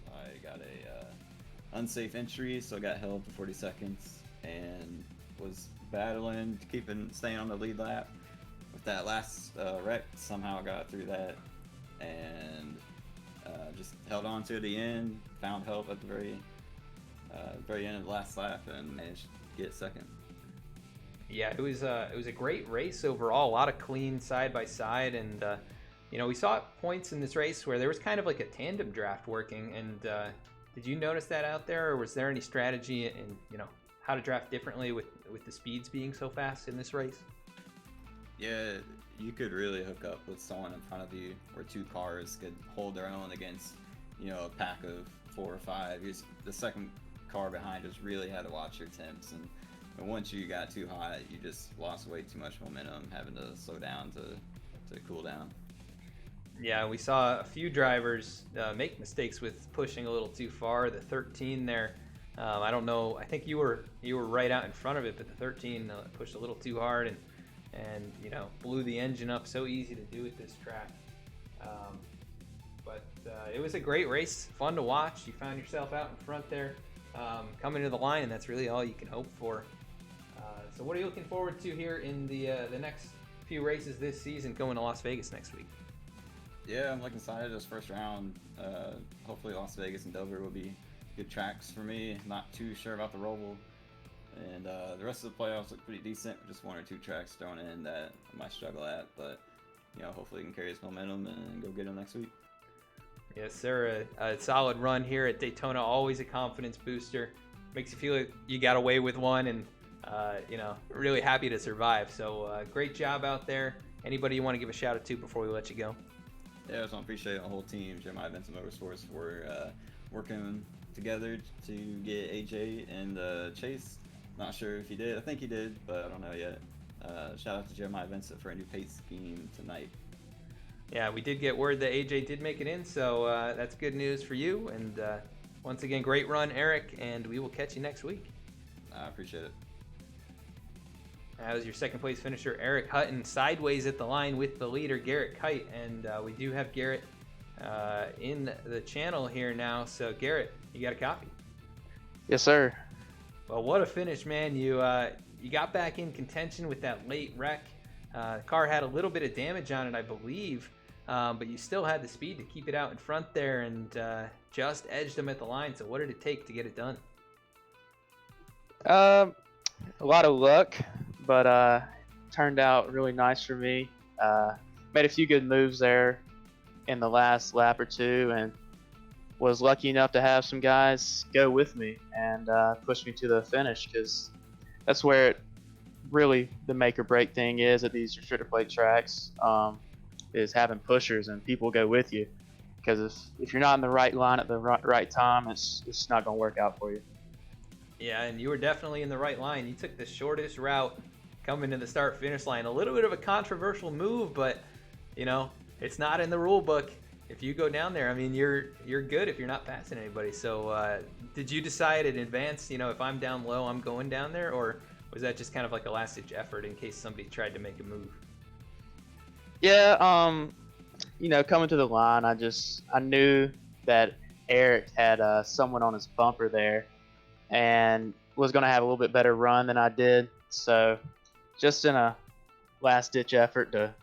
I got a unsafe entry, so I got held for 40 seconds and was battling, staying on the lead lap. With that last wreck, somehow I got through that and just held on to the end, found help at the very end of the last lap, and managed to get second. Yeah, it was a great race overall. A lot of clean side by side, and we saw points in this race where there was kind of like a tandem draft working. And did you notice that out there, or was there any strategy in how to draft differently with the speeds being so fast in this race? Yeah, you could really hook up with someone in front of you, or 2 cars could hold their own against a pack of 4 or 5. The second car behind just really had to watch your temps, and once you got too hot, you just lost way too much momentum, having to slow down to cool down. Yeah, we saw a few drivers make mistakes with pushing a little too far. The 13 there, I don't know. I think you were right out in front of it, but the 13 pushed a little too hard and blew the engine up. So easy to do at this track. But it was a great race, fun to watch. You found yourself out in front there, coming to the line, and that's really all you can hope for. So what are you looking forward to here in the next few races this season, going to Las Vegas next week? Yeah, I'm looking excited. This first round, hopefully Las Vegas and Dover will be good tracks for me. Not too sure about the Roval. And the rest of the playoffs look pretty decent. Just 1 or 2 tracks thrown in that I might struggle at, but hopefully he can carry his momentum and go get him next week. Yes, sir. A solid run here at Daytona. Always a confidence booster. Makes you feel like you got away with one, and really happy to survive. So great job out there. Anybody you want to give a shout out to before we let you go? Yeah, I just want to appreciate the whole team, Jeremiah Events and Motorsports, for working together to get AJ and Chase. Not sure if he did. I think he did, but I don't know yet. Shout out to Jeremiah Vincent for a new pace scheme tonight. Yeah, we did get word that AJ did make it in, so that's good news for you. And once again, great run, Eric, and we will catch you next week. I appreciate it. That was your second place finisher, Eric Hutton, sideways at the line with the leader, Garrett Kite. And we do have Garrett in the channel here now. So, Garrett, you got a copy? Yes, sir. Well, what a finish, man. You got back in contention with that late wreck. The car had a little bit of damage on it, I believe, but you still had the speed to keep it out in front there and just edged them at the line. So what did it take to get it done? Um, a lot of luck, but turned out really nice for me. Made a few good moves there in the last lap or two, and was lucky enough to have some guys go with me and push me to the finish, because that's where really the make or break thing is at these restrictor plate tracks, is having pushers and people go with you. Because if you're not in the right line at the right time, it's not going to work out for you. Yeah, and you were definitely in the right line. You took the shortest route coming to the start finish line. A little bit of a controversial move, but you know, it's not in the rule book. If you go down there, I mean, you're good if you're not passing anybody. So, did you decide in advance, you know, if I'm down low, I'm going down there, or was that just kind of like a last-ditch effort in case somebody tried to make a move? Yeah, you know, coming to the line, I knew that Eric had someone on his bumper there, and was going to have a little bit better run than I did. So, just in a last ditch effort to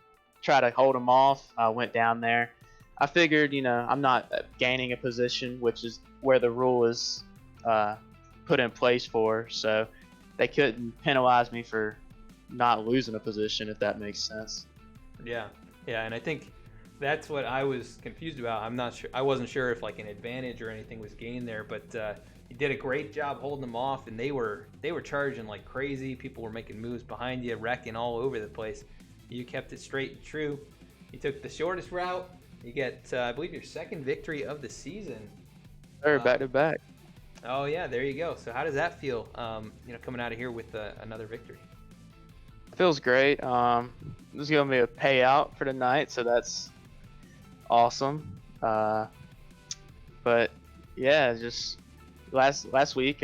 try to hold him off, I went down there. I figured, you know, I'm not gaining a position, which is where the rule is put in place for. So, they couldn't penalize me for not losing a position, if that makes sense. Yeah, yeah, and I think that's what I was confused about. I'm not sure. I wasn't sure if like an advantage or anything was gained there, but you did a great job holding them off, and they were charging like crazy. People were making moves behind you, wrecking all over the place. You kept it straight and true. You took the shortest route. You get, I believe, your second victory of the season. Back to back. Oh yeah, there you go. So how does that feel? You know, coming out of here with another victory. Feels great. There's gonna be a payout for tonight, so that's awesome. But yeah, just last week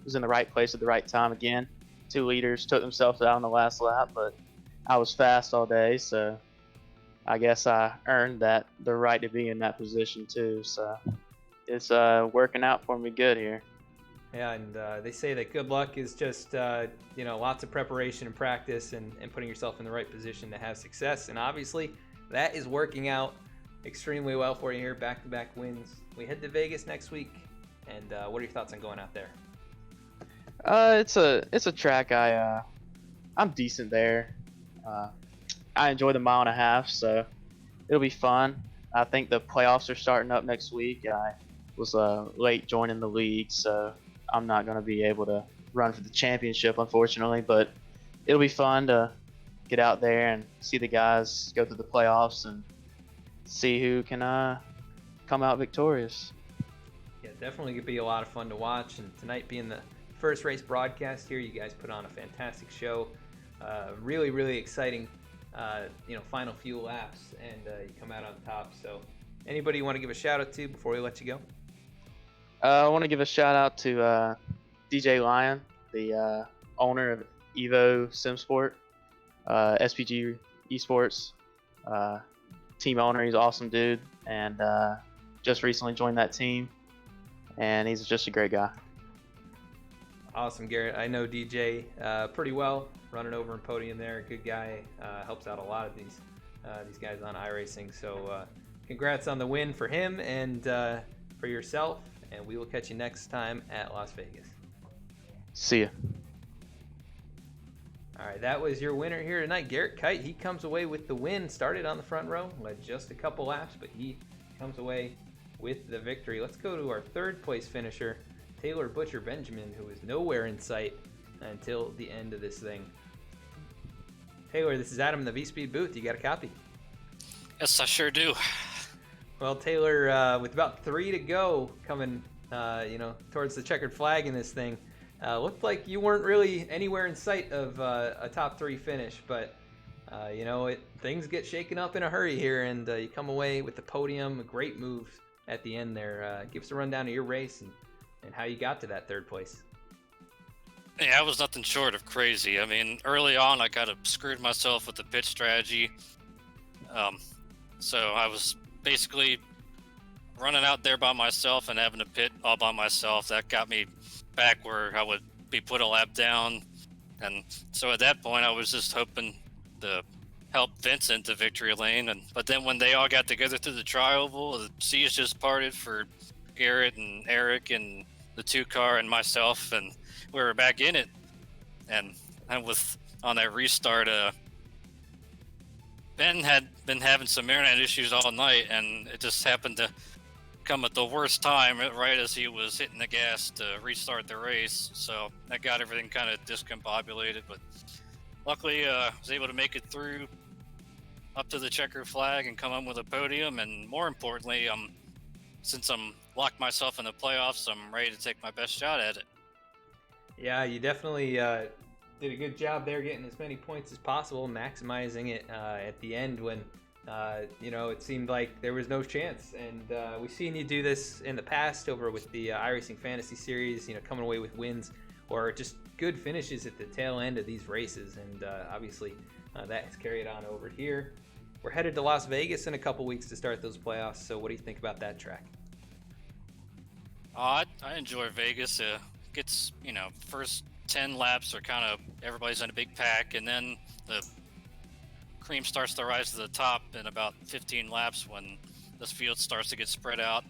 was in the right place at the right time again. 2 leaders took themselves out on the last lap, but I was fast all day, so I guess I earned the right to be in that position too. So it's working out for me good here. Yeah, and they say that good luck is just, you know, lots of preparation and practice and putting yourself in the right position to have success. And obviously, that is working out extremely well for you here. Back-to-back wins. We head to Vegas next week. And what are your thoughts on going out there? It's a track I'm decent there. I enjoy the mile and a half, so it'll be fun. I think the playoffs are starting up next week. I was late joining the league, so I'm not going to be able to run for the championship, unfortunately, but it'll be fun to get out there and see the guys go through the playoffs and see who can come out victorious. Yeah, definitely could be a lot of fun to watch. And tonight being the first race broadcast here, you guys put on a fantastic show. Really, really exciting, you know, final few laps, and you come out on top. So anybody you want to give a shout out to before we let you go? I want to give a shout out to DJ Lyon, the owner of Evo SimSport, SPG Esports, team owner. He's an awesome dude, and just recently joined that team, and he's just a great guy. Awesome, Garrett. I know DJ pretty well, running over in podium there. Good guy, helps out a lot of these guys on iRacing. So congrats on the win for him and for yourself. And we will catch you next time at Las Vegas. See ya. All right, that was your winner here tonight, Garrett Kite. He comes away with the win. Started on the front row, led just a couple laps, but he comes away with the victory. Let's go to our third place finisher, Taylor Butcher Benjamin, who is nowhere in sight until the end of this thing. Taylor, this is Adam in the VSPEED booth. You got a copy? Yes, I sure do. Well, Taylor, with about 3 to go, coming, you know, towards the checkered flag in this thing, looked like you weren't really anywhere in sight of a top 3 finish. But you know, things get shaken up in a hurry here, and you come away with the podium. A great move at the end there. Give us a rundown of your race and how you got to that third place. Yeah, I was nothing short of crazy. I mean, early on, I kind of screwed myself with the pit strategy. So I was basically running out there by myself and having to pit all by myself. That got me back where I would be put a lap down. And so at that point, I was just hoping to help Vincent to victory lane. But then when they all got together through the tri-oval, the seas just parted for Garrett and Eric and the 2 car and myself, and we were back in it. And with on that restart, Ben had been having some internet issues all night, and it just happened to come at the worst time, right as he was hitting the gas to restart the race. So that got everything kind of discombobulated. But luckily, I was able to make it through up to the checker flag and come home with a podium. And more importantly, since I'm locked myself in the playoffs, I'm ready to take my best shot at it. Yeah, you definitely did a good job there, getting as many points as possible, maximizing it at the end when it seemed like there was no chance. And we've seen you do this in the past over with the iRacing Fantasy Series, coming away with wins or just good finishes at the tail end of these races. And obviously that has carried on over here. We're headed to Las Vegas in a couple weeks to start those playoffs. So what do you think about that track? I enjoy Vegas. Gets, first 10 laps are kind of everybody's in a big pack, and then the cream starts to rise to the top in about 15 laps when this field starts to get spread out.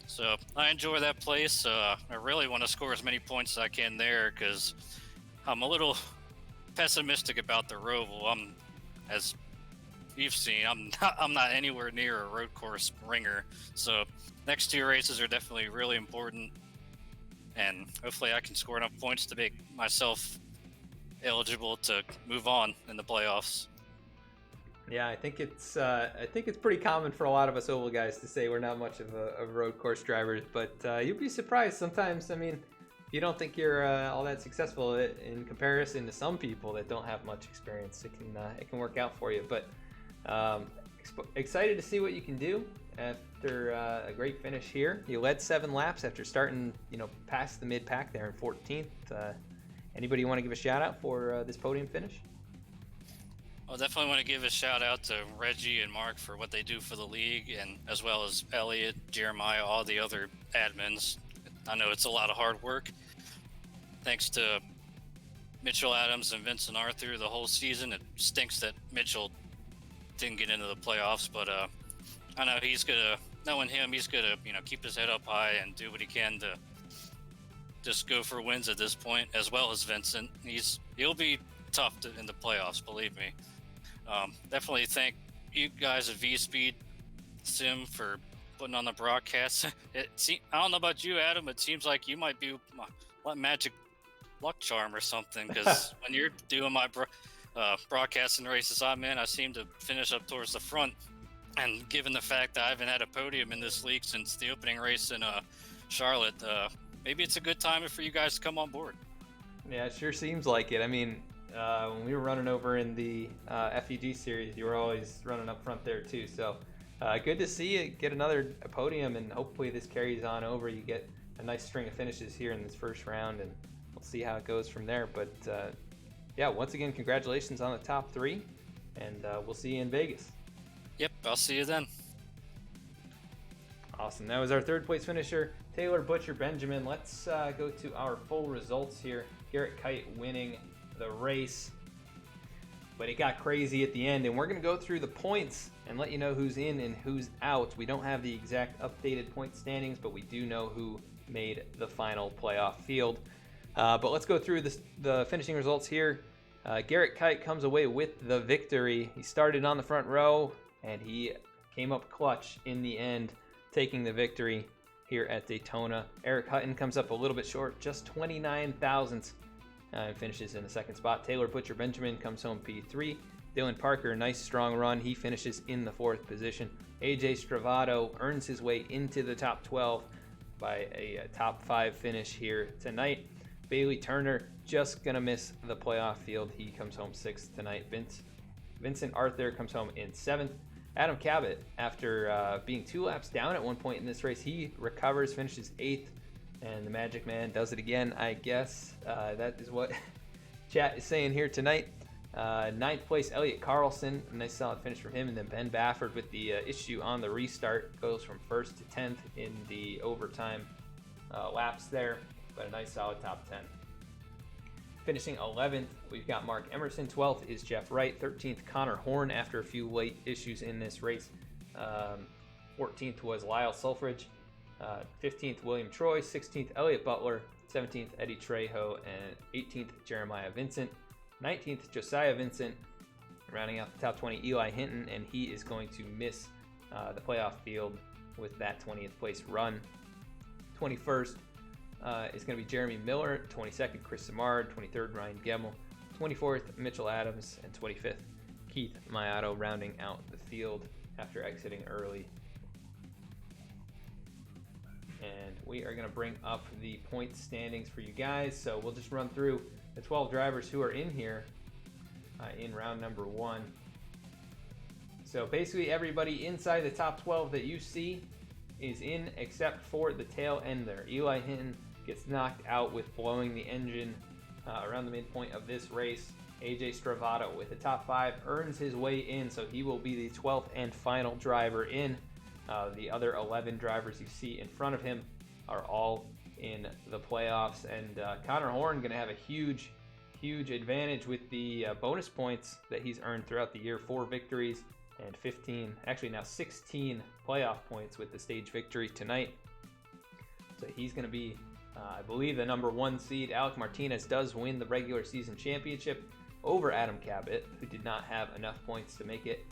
So I enjoy that place. I really want to score as many points as I can there because I'm a little pessimistic about the Roval. As you've seen, I'm not anywhere near a road course ringer. So next 2 races are definitely really important, and hopefully I can score enough points to make myself eligible to move on in the playoffs. Yeah, I think it's pretty common for a lot of us oval guys to say we're not much of a road course drivers, but you'll be surprised sometimes. I mean, you don't think you're all that successful in comparison to some people that don't have much experience. It can work out for you, but excited to see what you can do after a great finish here. You led 7 laps after starting, past the mid pack there in 14th. Anybody you want to give a shout out for this podium finish? I definitely want to give a shout out to Reggie and Mark for what they do for the league, and as well as Elliot, Jeremiah, all the other admins. I know it's a lot of hard work. Thanks to Mitchell Adams and Vincent Arthur the whole season. It stinks that Mitchell didn't get into the playoffs, but I know knowing him, he's gonna keep his head up high and do what he can to just go for wins at this point, as well as Vincent. He'll be tough in the playoffs, believe me. Definitely thank you guys at VSPEED Sim for putting on the broadcast. I don't know about you, Adam. It seems like you might be my magic luck charm or something, because when you're doing my broadcasting races I'm in, I seem to finish up towards the front. And given the fact that I haven't had a podium in this league since the opening race in Charlotte, maybe it's a good time for you guys to come on board. Yeah, it sure seems like it. I mean, when we were running over in the FEG series, you were always running up front there too. So good to see you get another podium, and hopefully this carries on over. You get a nice string of finishes here in this first round, and we'll see how it goes from there. But yeah, once again, congratulations on the top 3, and we'll see you in Vegas. Yep, I'll see you then. Awesome. That was our 3rd place finisher, Taylor Butcher Benjamin. Let's go to our full results here. Garrett Kite winning the race, but it got crazy at the end, and we're going to go through the points and let you know who's in and who's out. We don't have the exact updated point standings, but we do know who made the final playoff field. But let's go through the finishing results here. Garrett Kite comes away with the victory. He started on the front row, and he came up clutch in the end, taking the victory here at Daytona. Eric Hutton comes up a little bit short, just 29 thousandths, and finishes in the 2nd spot. Taylor Butcher Benjamin comes home P3. Dylan Parker, nice strong run. He finishes in the 4th position. AJ Stravato earns his way into the top 12 by a top 5 finish here tonight. Bailey Turner just gonna miss the playoff field. He comes home 6th tonight. Vincent Arthur comes home in 7th. Adam Cabot, after being 2 laps down at one point in this race, he recovers, finishes 8th, and the Magic Man does it again, I guess. That is what chat is saying here tonight. 9th place, Elliot Carlson, a nice solid finish from him, and then Ben Bafford with the issue on the restart goes from 1st to 10th in the overtime laps there, but a nice solid top 10. Finishing 11th, we've got Mark Emerson. 12th is Jeff Wright. 13th, Connor Horn, after a few late issues in this race. 14th was Lyle Sulfridge. 15th, William Troy. 16th, Elliott Butler. 17th, Eddie Trejo. And 18th, Jeremiah Vincent. 19th, Josiah Vincent. Rounding out the top 20, Eli Hinton, and he is going to miss the playoff field with that 20th place run. 21st is going to be Jeremy Miller. 22nd, Chris Samard. 23rd, Ryan Gemmel. 24th, Mitchell Adams. And 25th, Keith Mayato, rounding out the field after exiting early. And we are going to bring up the point standings for you guys. So we'll just run through the 12 drivers who are in here in round number 1. So basically everybody inside the top 12 that you see is in except for the tail end there. Eli Hinton gets knocked out with blowing the engine around the midpoint of this race. AJ Stravato with the top 5 earns his way in, so he will be the 12th and final driver in. The other 11 drivers you see in front of him are all in the playoffs, and Connor Horn going to have a huge advantage with the bonus points that he's earned throughout the year. 4 victories and 15, actually now 16 playoff points with the stage victory tonight. So he's going to be, I believe, the number 1 seed. Alec Martinez does win the regular season championship over Adam Cabot, who did not have enough points to make it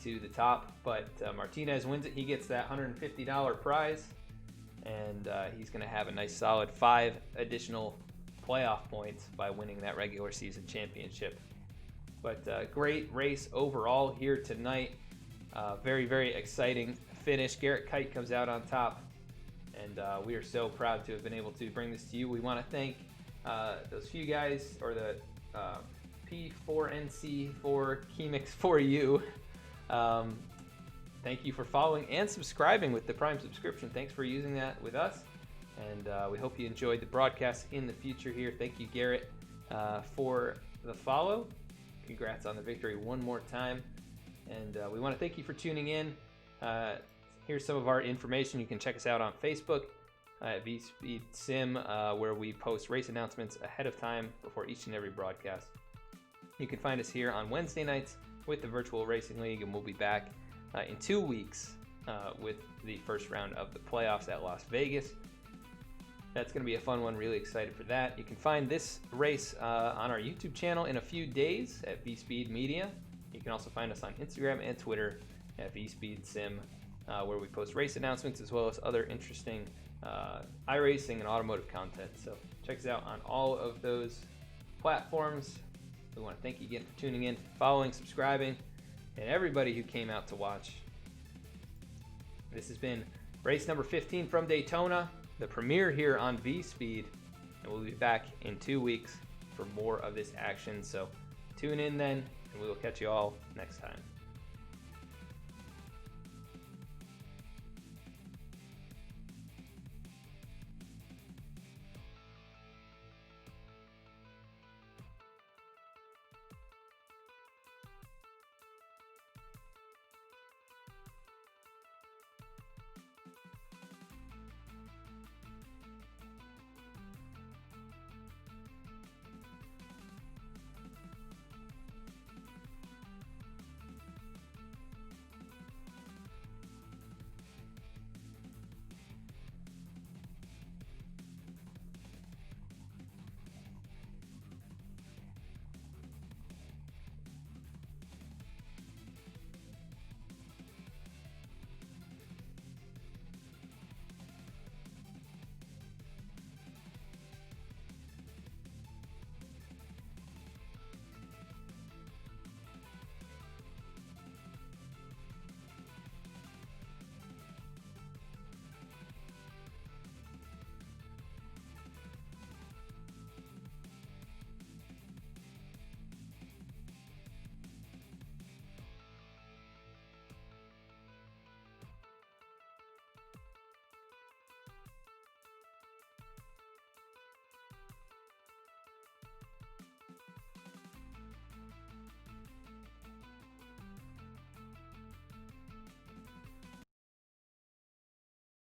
to the top, but Martinez wins it. He gets that $150 prize, and he's going to have a nice solid 5 additional playoff points by winning that regular season championship. But great race overall here tonight. Very exciting finish. Garrett Kite comes out on top, and we are so proud to have been able to bring this to you. We want to thank those few guys, or the P4NC4 Chemix for you. Thank you for following and subscribing with the Prime subscription. Thanks for using that with us, and we hope you enjoyed the broadcast in the future here. Thank you, Garrett, for the follow. Congrats on the victory one more time, and we want to thank you for tuning in. Here's some of our information. You can check us out on Facebook at VSPEED Sim, where we post race announcements ahead of time before each and every broadcast. You can find us here on Wednesday nights with the Virtual Racing League, and we'll be back in 2 weeks with the first round of the playoffs at Las Vegas. That's going to be a fun one. Really excited for that. You can find this race on our YouTube channel in a few days at VSPEED Media. You can also find us on Instagram and Twitter at VSPEED Sim, where we post race announcements as well as other interesting iRacing and automotive content. So check us out on all of those platforms. We want to thank you again for tuning in, following, subscribing, and everybody who came out to watch. This has been race number 15 from Daytona, the premiere here on VSPEED, and we'll be back in 2 weeks for more of this action. So tune in then, and we will catch you all next time.